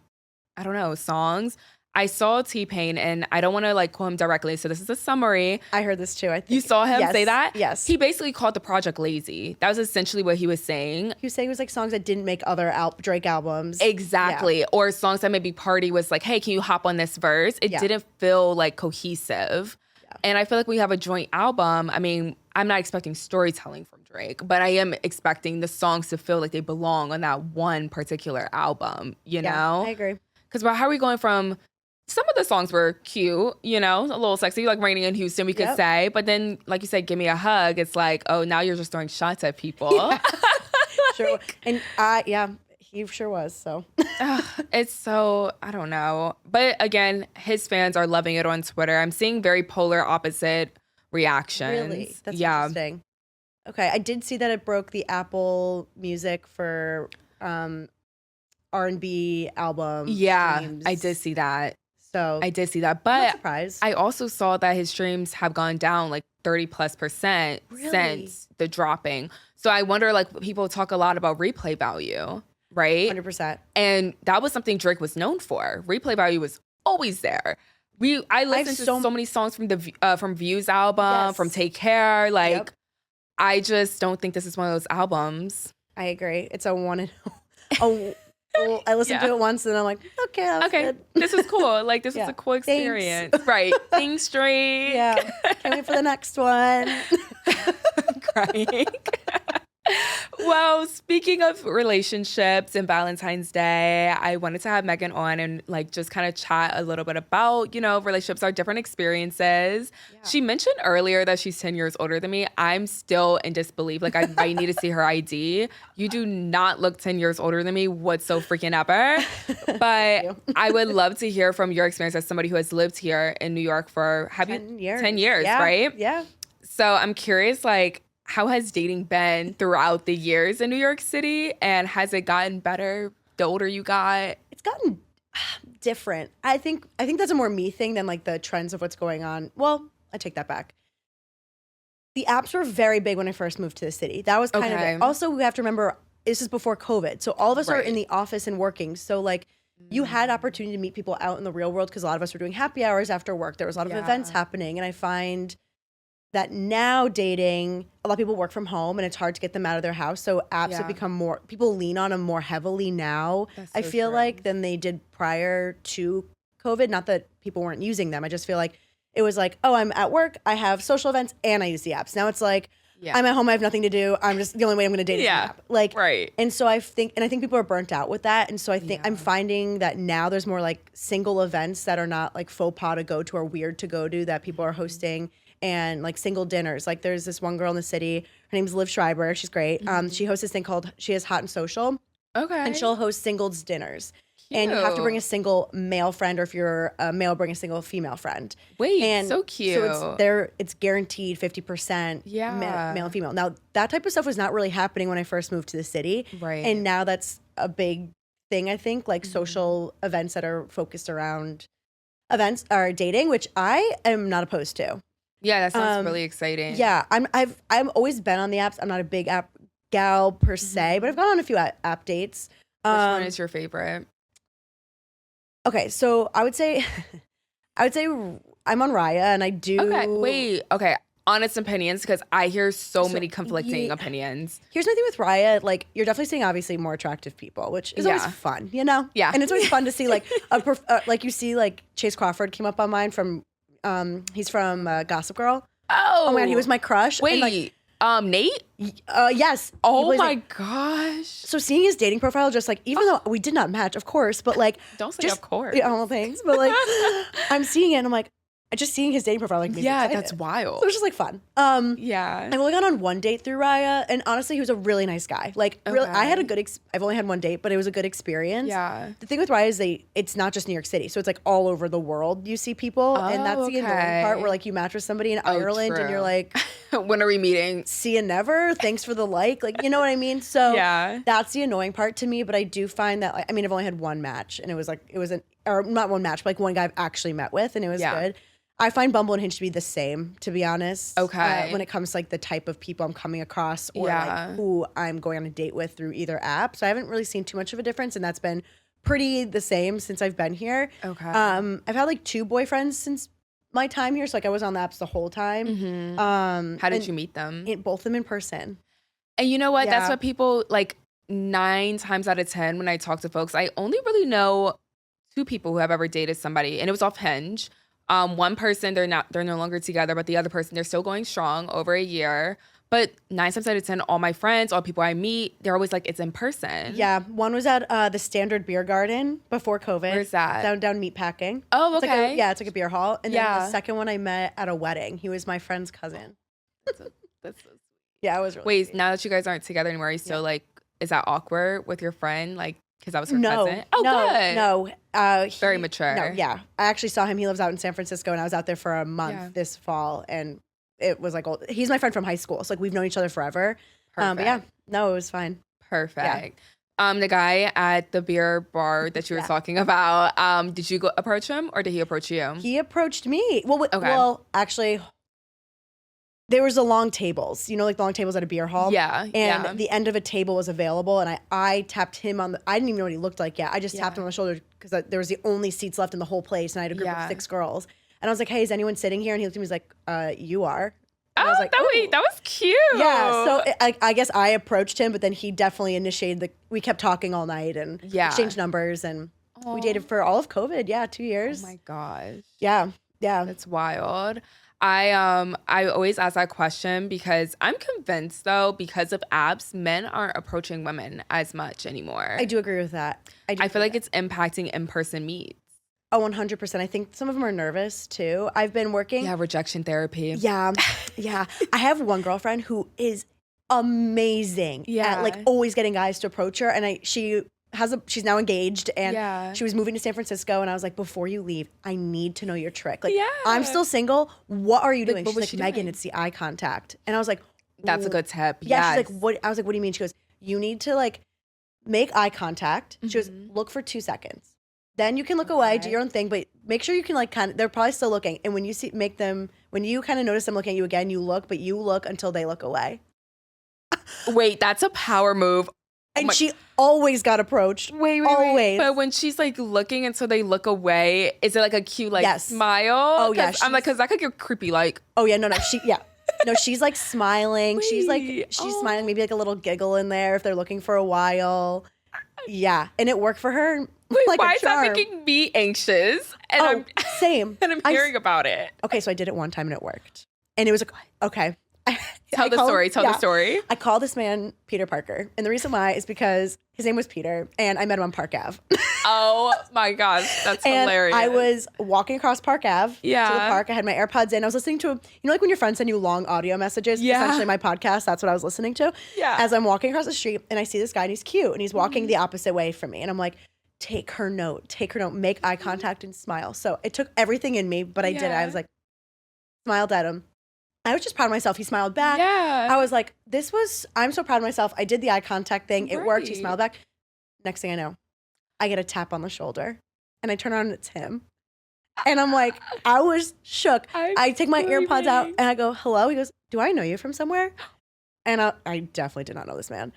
I don't know, songs. I saw T-Pain, and I don't want to like quote him directly, so this is a summary. I heard this too. I think you saw him say that. Yes. He basically called the project lazy. That was essentially what he was saying. He was saying it was like songs that didn't make other Drake albums. Exactly. Yeah. Or songs that maybe Party was like, hey, can you hop on this verse? It didn't feel like cohesive. Yeah. And I feel like we have a joint album. I mean, I'm not expecting storytelling from Drake, but I am expecting the songs to feel like they belong on that one particular album, you know? I agree. Because how are we going from... Some of the songs were cute, you know, a little sexy, like Raining in Houston, we could say. But then, like you said, Give Me a Hug. It's like, oh, now you're just throwing shots at people. Yeah. Sure. And he sure was. So it's so, I don't know. But again, his fans are loving it on Twitter. I'm seeing very polar opposite reactions. Really? That's interesting. Okay. I did see that it broke the Apple Music for R&B album. Yeah, streams. I did see that. So I did see that, but I'm not surprised. I also saw that his streams have gone down like 30+% since the dropping. So I wonder, like, people talk a lot about replay value, right? 100%. And that was something Drake was known for. Replay value was always there. I listened to so many songs from from Views album, from Take Care. Like, I just don't think this is one of those albums. I agree. It's a one and I listened to it once and I'm like, okay, that was good. This is cool. Like, this was a cool experience. Thanks. Right. Things straight. Yeah. Can't wait for the next one. Crying. Well, speaking of relationships and Valentine's Day, I wanted to have Megan on and like just kind of chat a little bit about, you know, relationships, our different experiences. Yeah. She mentioned earlier that she's 10 years older than me. I'm still in disbelief. Like, I need to see her ID. You do not look 10 years older than me whatsoever freaking ever. But I would love to hear from your experience as somebody who has lived here in New York for 10 years, right? Yeah. So I'm curious, like, how has dating been throughout the years in New York City? And has it gotten better the older you got? It's gotten different. I think that's a more me thing than like the trends of what's going on. Well, I take that back. The apps were very big when I first moved to the city. That was kind of it. Also, we have to remember, this is before COVID. So all of us are in the office and working. So like you had opportunity to meet people out in the real world because a lot of us were doing happy hours after work. There was a lot of events happening. And I find that now dating, a lot of people work from home and it's hard to get them out of their house. So apps have become more, people lean on them more heavily now, I feel like, than they did prior to COVID. Not that people weren't using them. I just feel like it was like, oh, I'm at work, I have social events, and I use the apps. Now it's like, I'm at home, I have nothing to do. I'm just, the only way I'm going to date is an app. Like, right. And so I think people are burnt out with that. And so I think I'm finding that now there's more like single events that are not like faux pas to go to or weird to go to that people are hosting, and like single dinners. Like there's this one girl in the city, her name's Liv Schreiber. She's great. She hosts this thing called, she has Hot and Social. Okay. And she'll host singles dinners. Cute. And you have to bring a single male friend, or if you're a male, bring a single female friend. Wait, and so cute. So it's guaranteed 50% male and female. Now, that type of stuff was not really happening when I first moved to the city. Right. And now that's a big thing, I think, like social events that are focused around events or dating, which I am not opposed to. Yeah, that sounds really exciting. Yeah, I've always been on the apps. I'm not a big app gal per se, but I've gone on a few app dates. Which one is your favorite? Okay, so I would say I'm on Raya, and I do. Okay. Honest opinions, because I hear so many conflicting opinions. Here's my thing with Raya: like, you're definitely seeing obviously more attractive people, which is always fun, you know? Yeah, and it's always fun to see like like you see like Chase Crawford came up on mine from he's from Gossip Girl. Oh my god, he was my crush. Wait. And, like, Nate? Yes. Oh my gosh. So seeing his dating profile, just like, even though we did not match, of course, but like, don't say of course. Yeah, all things, but like, I'm seeing it and I'm like, just seeing his dating profile, like, that's wild. So it was just like fun. Yeah. I've only gone on one date through Raya, and honestly, he was a really nice guy. Like, really, I had a good. I've only had one date, but it was a good experience. Yeah. The thing with Raya is it's not just New York City, so it's like all over the world. You see people, and that's the annoying part where like you match with somebody in Ireland, and you're like, when are we meeting? See you never. Thanks for the like. Like, you know what I mean? So that's the annoying part to me. But I do find that, like, I mean, I've only had one match, and it was not one match, but like one guy I've actually met with, and it was good. I find Bumble and Hinge to be the same, to be honest. Okay. When it comes to like the type of people I'm coming across, or like who I'm going on a date with through either app. So I haven't really seen too much of a difference, and that's been pretty the same since I've been here. Okay. I've had like 2 boyfriends since my time here, so like I was on the apps the whole time. Mm-hmm. How did you meet them? Both of them in person. And you know what? That's what people like. 9 times out of 10, when I talk to folks, I only really know 2 people who have ever dated somebody, and it was off Hinge. One person, they're no longer together, but the other person, they're still going strong over a year. But 9 times out of 10, all my friends, all people I meet, they're always like, it's in person. Yeah. One was at the Standard Beer Garden before COVID. Where's that? Down Meatpacking. Oh, okay. It's like a beer hall. And then the second one I met at a wedding. He was my friend's cousin. That's so sweet. Yeah, it was really Wait, sweet. Now that you guys aren't together anymore, are you still like, is that awkward with your friend? Like, because that was her cousin? Oh, good. No. Very mature. No, yeah. I actually saw him. He lives out in San Francisco, and I was out there for a month this fall, and it was like, he's my friend from high school. So like we've known each other forever. But yeah, no, it was fine. Perfect. Yeah. The guy at the beer bar that you were talking about, did you go approach him, or did he approach you? He approached me. Well, actually, there was the long tables, like the long tables at a beer hall. Yeah. And the end of a table was available, and I tapped him I didn't even know what he looked like yet. I just tapped him on the shoulder because there was the only seats left in the whole place, and I had a group of 6 girls. And I was like, hey, is anyone sitting here? And he looked at me, he's like, you are. And I was like, that was cute. Yeah, so I guess I approached him, but then he definitely initiated we kept talking all night and exchanged numbers, and we dated for all of COVID. 2 years. Oh my gosh. Yeah. That's wild. I always ask that question because I'm convinced, though, because of apps, men aren't approaching women as much anymore. I do agree with that. I feel like it's impacting in-person meets. Oh, 100%. I think some of them are nervous, too. I've been working. Yeah, rejection therapy. Yeah. I have one girlfriend who is amazing at like always getting guys to approach her. And she's now engaged, and she was moving to San Francisco, and I was like, before you leave, I need to know your trick. Like, I'm still single. What are you doing? She's like, Megan, it's the eye contact. And I was like, that's a good tip. Yeah. She's like, what? I was like, what do you mean? She goes, you need to like make eye contact. She goes, look for 2 seconds. Then you can look away, do your own thing, but make sure you can like they're probably still looking. And when you when you kind of notice them looking at you again, you look until they look away. Wait, that's a power move. And she always got approached. Wait. But when she's like looking until they look away, is it like a cute like smile? Oh yeah. I'm like, because that could get creepy. Like, oh yeah, no, no, she's like smiling. She's smiling, maybe like a little giggle in there if they're looking for a while. Yeah, and it worked for her. Wait, like why is that making me anxious? And same. And I'm hearing about it. Okay, so I did it one time and it worked. And it was like, okay. Tell the story. I call this man Peter Parker. And the reason why is because his name was Peter and I met him on Park Ave. Oh my gosh, that's hilarious. I was walking across Park Ave to the park. I had my AirPods in. I was listening to, like when your friends send you long audio messages, essentially my podcast, that's what I was listening to. Yeah. As I'm walking across the street and I see this guy and he's cute and he's walking the opposite way from me. And I'm like, take her note, make eye contact and smile. So it took everything in me, but I did it. I was like, smiled at him. I was just proud of myself. He smiled back. Yeah. I was like, I'm so proud of myself. I did the eye contact thing. It worked. He smiled back. Next thing I know, I get a tap on the shoulder and I turn around and it's him. And I'm like, I was shook. I take my AirPods out and I go, hello. He goes, do I know you from somewhere? And I definitely did not know this man.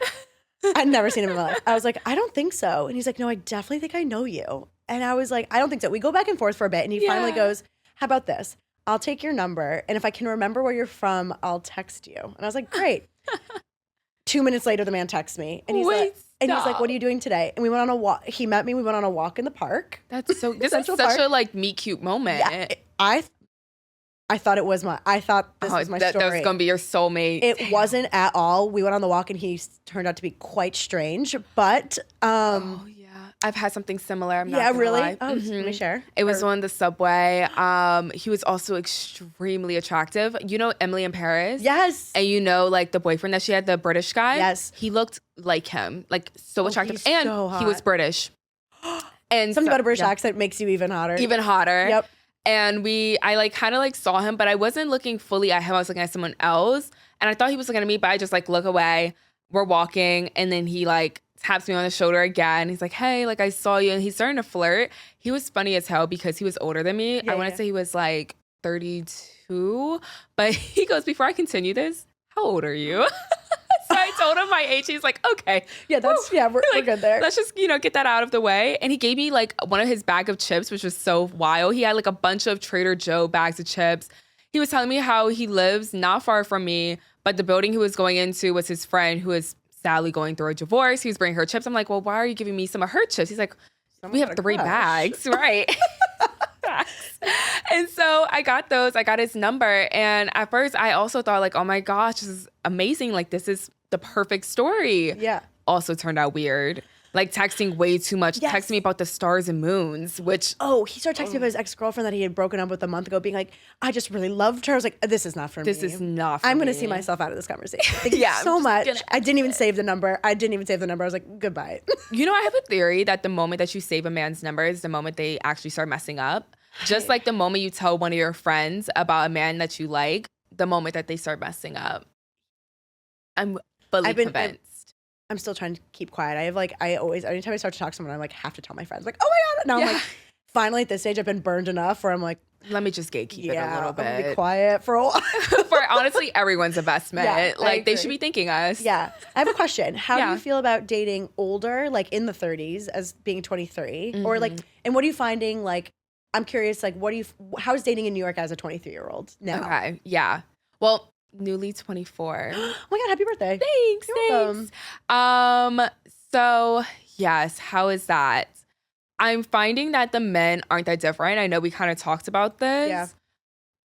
I'd never seen him in my life. I was like, I don't think so. And he's like, no, I definitely think I know you. And I was like, I don't think so. We go back and forth for a bit. And he finally goes, how about this? I'll take your number, and if I can remember where you're from, I'll text you. And I was like, great. 2 minutes later, the man texts me, and he's like, what are you doing today? And we went on a walk. He met me. We went on a walk in the park. That's so. This is such a like meet cute moment. Yeah, I thought it was my. I thought this was my story. That was gonna be your soulmate. It wasn't at all. We went on the walk, and he turned out to be quite strange. But I've had something similar. I'm not gonna lie. Oh, let me share. It was on the subway. He was also extremely attractive. You know Emily in Paris? Yes. And you know, like the boyfriend that she had, the British guy? Yes. He looked like him, like so attractive. And so hot. He was British. And something about a British accent makes you even hotter. Even hotter. Yep. And I like kind of like saw him, but I wasn't looking fully at him. I was looking at someone else. And I thought he was looking at me, but I just like look away. We're walking. And then he like taps me on the shoulder again. He's like, hey, like I saw you. And he's starting to flirt. He was funny as hell because he was older than me. I want to say he was like 32. But he goes, before I continue this, how old are you? So I told him my age. He's like, okay. Yeah, we're good there. Let's just, get that out of the way. And he gave me like one of his bag of chips, which was so wild. He had like a bunch of Trader Joe bags of chips. He was telling me how he lives not far from me, but the building he was going into was his friend who is sadly going through a divorce. He was bringing her chips. I'm like, well, why are you giving me some of her chips? He's like, we have 3 bags, right? And so I got those. I got his number. And at first I also thought like, oh my gosh, this is amazing. Like this is the perfect story. Yeah. Also turned out weird. Like texting way too much. Yes. Texting me about the stars and moons, which... Oh, he started texting me about his ex-girlfriend that he had broken up with a month ago, being like, I just really loved her. I was like, this is not for me. This is not for me. I'm going to see myself out of this conversation. Thank you so much. I didn't even save the number. I was like, goodbye. I have a theory that the moment that you save a man's number is the moment they actually start messing up. Just like the moment you tell one of your friends about a man that you like, the moment that they start messing up. I'm fully convinced. I'm still trying to keep quiet. Anytime I start to talk to someone, I'm like, have to tell my friends. Like, oh my God. Now I'm like, finally at this stage, I've been burned enough where I'm like, let me just gatekeep it a little bit. I'm gonna be quiet for a while. For honestly, everyone's investment. They should be thanking us. Yeah. I have a question. How do you feel about dating older, like in the 30s as being 23? Mm-hmm. Or like, and what are you finding? Like, I'm curious, like, how's dating in New York as a 23-year-old now? Okay. Yeah. Well, newly 24. Oh my God, happy birthday. Thanks. You're welcome. So yes, how is that? I'm finding that the men aren't that different. I know we kind of talked about this. Yeah.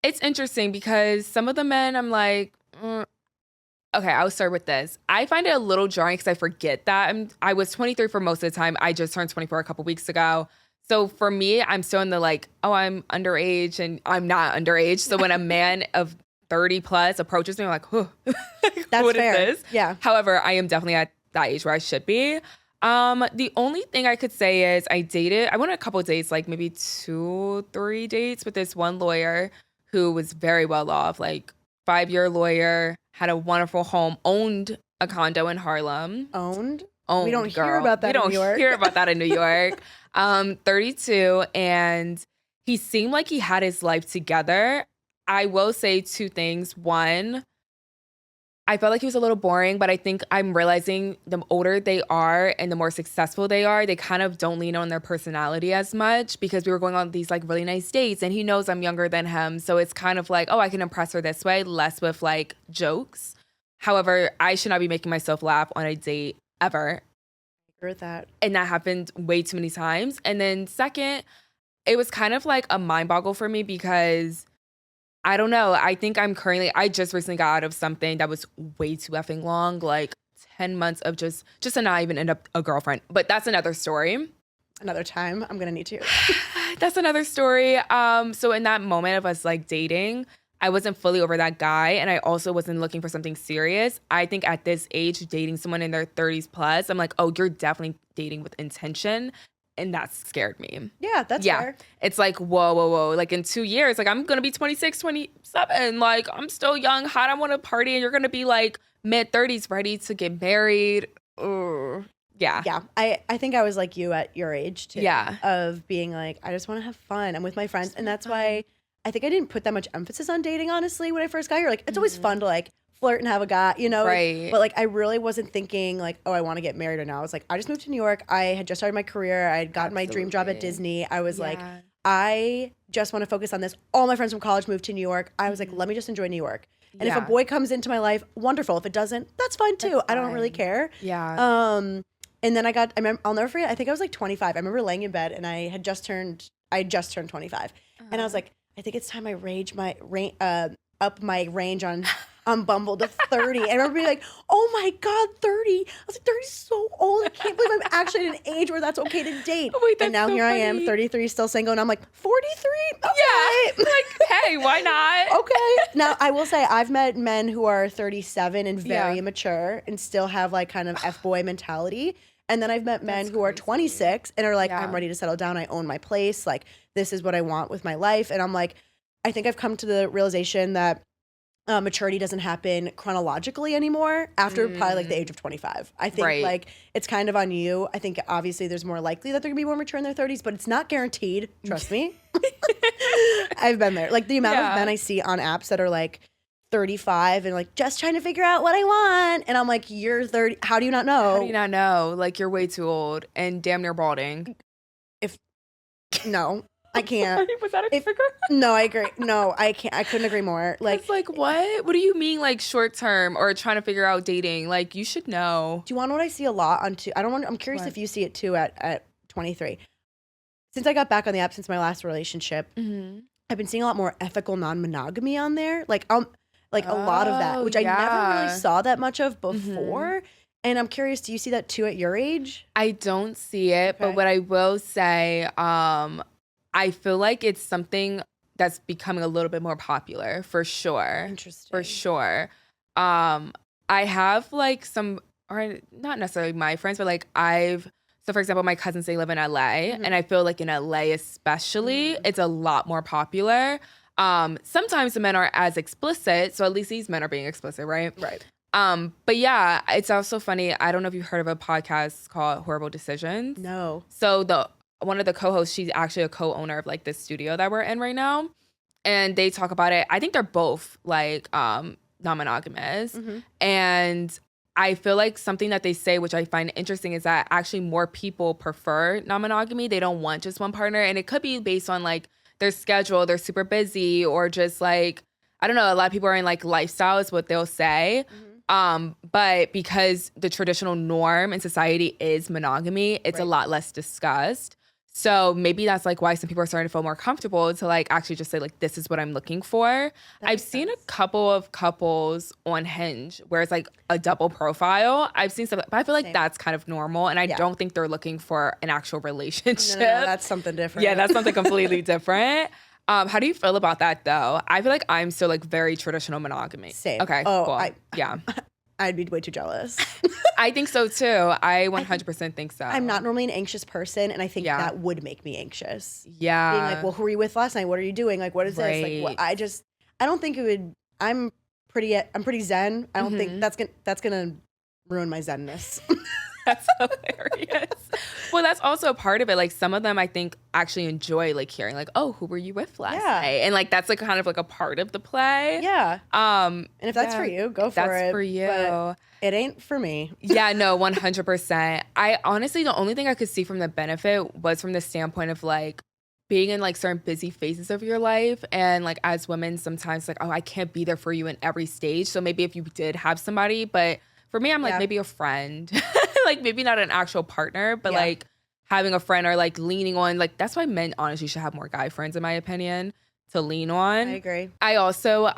It's interesting because some of the men I'm like, okay, I'll start with this. I find it a little jarring because I forget that I was 23 for most of the time. I just turned 24 a couple weeks ago. So for me, I'm still in the like, oh, I'm underage and I'm not underage. So when a man of 30 plus approaches me, I'm like, oh, that's what fair. is this? Yeah. However, I am definitely at that age where I should be. The only thing I could say is I went on a couple of dates, like maybe 2-3 dates with this one lawyer who was very well off, like 5-year lawyer, had a wonderful home, owned a condo in Harlem. Owned? We don't hear about that in New York. We don't hear about that in New York. 32, and he seemed like he had his life together. I will say 2 things. One, I felt like he was a little boring, but I think I'm realizing the older they are and the more successful they are, they kind of don't lean on their personality as much because we were going on these like really nice dates and he knows I'm younger than him. So it's kind of like, oh, I can impress her this way, less with like jokes. However, I should not be making myself laugh on a date ever. I agree with that. And that happened way too many times. And then second, it was kind of like a mind boggle for me because I don't know. I think I just recently got out of something that was way too effing long, like 10 months of just to not even end up a girlfriend. But that's another story. Another time, I'm gonna need to. That's another story. So in that moment of us like dating, I wasn't fully over that guy, and I also wasn't looking for something serious. I think at this age, dating someone in their 30s plus, I'm like, oh, you're definitely dating with intention. And that scared me. Yeah, that's fair. It's like, whoa. Like in 2 years, like I'm going to be 26, 27. Like I'm still young, hot. I want to party. And you're going to be like mid 30s, ready to get married. Ugh. Yeah. Yeah. I think I was like you at your age too. Yeah. Of being like, I just want to have fun. I'm with my friends. And that's why I think I didn't put that much emphasis on dating, honestly, when I first got here. Like, it's always fun to like flirt and have a guy, you know? Right. But like, I really wasn't thinking like, oh, I want to get married right now. I was like, I just moved to New York. I had just started my career. I had gotten my dream job at Disney. I was like, I just want to focus on this. All my friends from college moved to New York. I was like, let me just enjoy New York. And if a boy comes into my life, wonderful. If it doesn't, that's fine too. I don't really care. Yeah. And then I'll never forget, I think I was like 25. I remember laying in bed and I had just turned 25. And I was like, I think it's time I up my range on Bumble to 30. And I remember being like, oh my God, 30. I was like, 30 is so old. I can't believe I'm actually at an age where that's okay to date. Oh, wait, and now so here funny. I am, 33, still single. And I'm like, 43? Okay. Yeah. Like, hey, why not? Okay. Now, I will say I've met men who are 37 and very immature and still have like kind of F-boy mentality. And then I've met men who are 26 and are like, I'm ready to settle down. I own my place. Like, this is what I want with my life. And I'm like, I think I've come to the realization that maturity doesn't happen chronologically anymore after probably like the age of 25. I think like it's kind of on you. I think obviously there's more likely that they're gonna be more mature in their 30s, but it's not guaranteed. Trust me. I've been there. Like the amount of men I see on apps that are like 35 and like just trying to figure out what I want. And I'm like, you're 30. How do you not know? How do you not know? Like you're way too old and damn near balding. No, I can't. Was that a trigger? No, I agree. No, I can't. I couldn't agree more. Like, it's like, what? What do you mean, like short term or trying to figure out dating? Like, you should know. Do you want to know what I see a lot on? I'm curious if you see it too at 23. Since I got back on the app since my last relationship, I've been seeing a lot more ethical non-monogamy on there. Like a lot of that, which I never really saw that much of before. And I'm curious, do you see that too at your age? I don't see it, but what I will say, I feel like it's something that's becoming a little bit more popular for sure. Interesting. For sure. I have like some, or not necessarily my friends, but like so for example, my cousins, they live in LA, and I feel like in LA especially, it's a lot more popular. Sometimes the men aren't as explicit, so at least these men are being explicit, right? Right. But yeah, it's also funny. I don't know if you've heard of a podcast called Horrible Decisions. No. So one of the co-hosts, she's actually a co-owner of like this studio that we're in right now. And they talk about it. I think they're both like non-monogamous. And I feel like something that they say, which I find interesting, is that actually more people prefer non-monogamy. They don't want just one partner. And it could be based on like their schedule, they're super busy, or just like, I don't know, a lot of people are in like lifestyle is what they'll say. But because the traditional norm in society is monogamy, it's a lot less discussed. So maybe that's like why some people are starting to feel more comfortable to like actually just say like, this is what I'm looking for. I've seen a couple of couples on Hinge where it's like a double profile. I've seen stuff, but I feel like that's kind of normal. And I don't think they're looking for an actual relationship. No, that's something different. Yeah, that's something completely different. How do you feel about that though? I feel like I'm still like very traditional monogamy. Same. Okay, cool. Yeah. I'd be way too jealous. I think so too. I 100% think so. I'm not normally an anxious person, and I think that would make me anxious. Yeah. Being like, well, who were you with last night? What are you doing? Like, what is this? Like, I don't think it would. I'm pretty zen. I don't think that's gonna ruin my zenness. That's hilarious. Well, that's also a part of it. Like some of them I think actually enjoy like hearing like, oh, who were you with last night? And like that's like kind of like a part of the play. Yeah. And if that's for you, go for it. That's for you. But it ain't for me. Yeah, no, 100%. I honestly, the only thing I could see from the benefit was from the standpoint of like being in like certain busy phases of your life. And like as women, sometimes like, oh, I can't be there for you in every stage. So maybe if you did have somebody, but for me, I'm like maybe a friend. Like maybe not an actual partner, but like having a friend or like leaning on, like that's why men honestly should have more guy friends in my opinion, to lean on. I agree. I also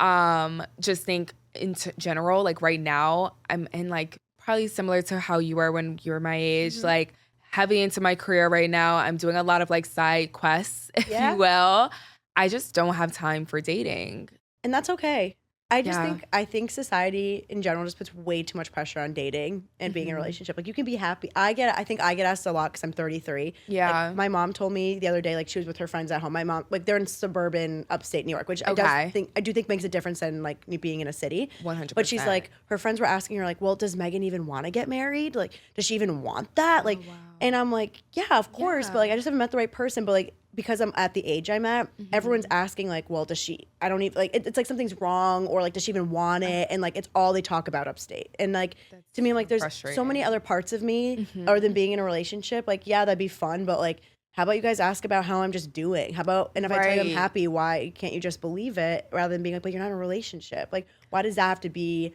just think in general, like right now, I'm in like probably similar to how you were when you were my age, like heavy into my career right now. I'm doing a lot of like side quests, if you will. I just don't have time for dating. And that's okay. I think society in general just puts way too much pressure on dating and being in a relationship. Like you can be happy. I think I get asked a lot because I'm 33. Yeah. Like, my mom told me the other day, like she was with her friends at home. My mom, like they're in suburban upstate New York, which I do think makes a difference than like me being in a city. 100%. But she's like, her friends were asking her like, well, does Megan even want to get married? Like, does she even want that? Like, and I'm like, yeah, of course. But like, I just haven't met the right person. But like, because I'm at the age I'm at, everyone's asking like, well, does she, I don't even, like, it's like something's wrong or like, does she even want it? And like, it's all they talk about upstate. And like, to me, I'm like, there's so many other parts of me other than being in a relationship. Like, yeah, that'd be fun. But like, how about you guys ask about how I'm just doing? How about, and if I tell you I'm happy, why can't you just believe it rather than being like, but you're not in a relationship? Like, why does that have to be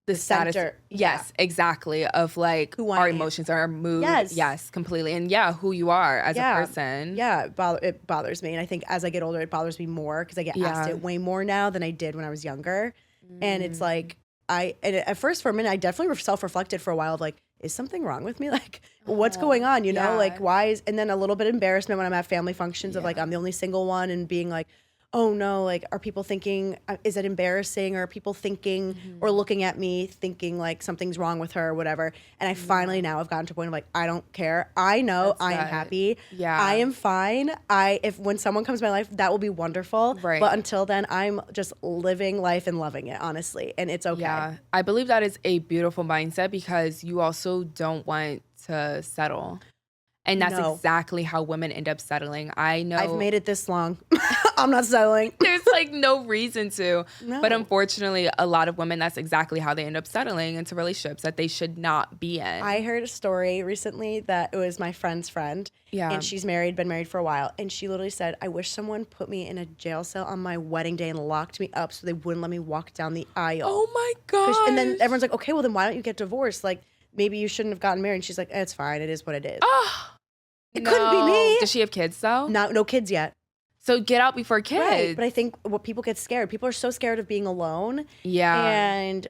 the status? Yes, exactly. Of like our emotions, our mood. Yes, completely. And who you are as a person. Yeah, it bothers me. And I think as I get older, it bothers me more because I get asked it way more now than I did when I was younger. And it's like, at first for a minute, I definitely self-reflected for a while of like, is something wrong with me? Like, what's going on? You know, like why is, and then a little bit of embarrassment when I'm at family functions of like, I'm the only single one and being like, oh no, like, are people thinking, is it embarrassing? Or are people thinking or looking at me thinking like something's wrong with her or whatever? And I finally now have gotten to a point of like, I don't care. I know I am happy. Yeah. I am fine. If when someone comes in my life, that will be wonderful. Right. But until then, I'm just living life and loving it, honestly. And it's okay. Yeah. I believe that is a beautiful mindset because you also don't want to settle. And that's exactly how women end up settling. I know. I've made it this long. I'm not settling. There's like no reason to. No. But unfortunately, a lot of women, that's exactly how they end up settling into relationships that they should not be in. I heard a story recently that it was my friend's friend. Yeah. And she's married, been married for a while. And she literally said, I wish someone put me in a jail cell on my wedding day and locked me up so they wouldn't let me walk down the aisle. Oh my gosh. And then everyone's like, okay, well then why don't you get divorced? Like, maybe you shouldn't have gotten married. And she's like, it's fine. It is what it is. It couldn't be me. Does she have kids though? No kids yet. So get out before kids. Right. But I think what people get scared. People are so scared of being alone. Yeah. And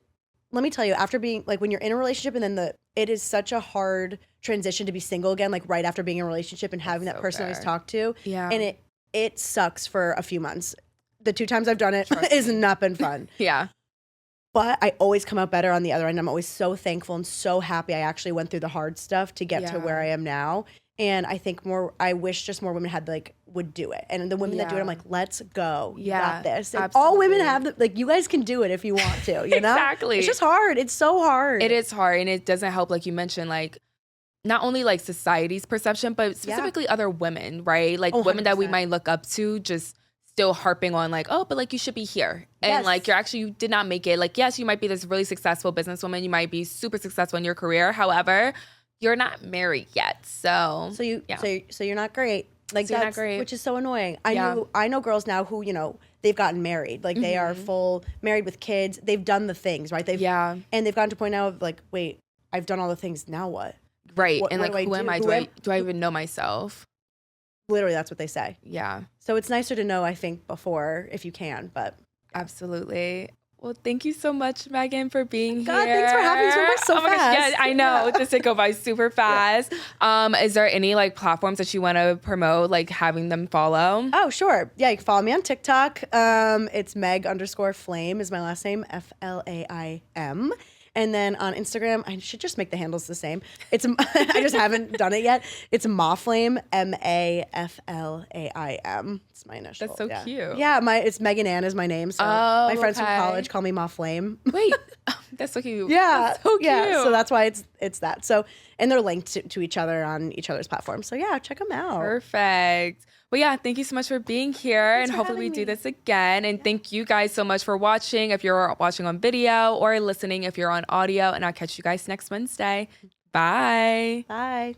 let me tell you, after being like when you're in a relationship and then it is such a hard transition to be single again, like right after being in a relationship and having that person always talk to. Yeah. And it sucks for a few months. The 2 times I've done it has not been fun. Yeah. But I always come out better on the other end. I'm always so thankful and so happy I actually went through the hard stuff to get to where I am now. And I think I wish just more women had would do it. And the women that do it, I'm like, let's go. You got this. And all women have you guys can do it if you want to, you know? Exactly. It's just hard. It's so hard. It is hard. And it doesn't help, like you mentioned, like not only like society's perception, but specifically other women, right? Like women that we might look up to just still harping on like, oh, but like you should be here. And like you did not make it. Like, yes, you might be this really successful businesswoman. You might be super successful in your career. However, you're not married yet, so you're not great. Like, that's not great, which is so annoying. I know girls now who they've gotten married, like they are full married with kids. They've done the things, right? And they've gotten to a point now of like, wait, I've done all the things. Now what? Right, and like, who am I? Do I even know myself? Literally, that's what they say. Yeah. So it's nicer to know, I think, before if you can, but absolutely. Well, thank you so much, Megan, for being here. Thanks for having me. So fast. Oh my gosh, yeah, I know. This did go by super fast. Is there any like platforms that you want to promote, like having them follow? Oh, sure. Yeah, you can follow me on TikTok. It's Meg_Flame is my last name, FLAIM. And then on Instagram, I should just make the handles the same. I just haven't done it yet. It's Maflame, MAFLAIM. It's my initial. That's so cute. Yeah, it's Megan Ann is my name. So my friends from college call me Maflame. Wait, that's so cute. Yeah, that's so cute. Yeah, so that's why it's that. So and they're linked to each other on each other's platforms. So yeah, check them out. Perfect. Well, yeah, thank you so much for being here. Thanks and hopefully we do this again. And thank you guys so much for watching if you're watching on video or listening if you're on audio. And I'll catch you guys next Wednesday. Bye. Bye.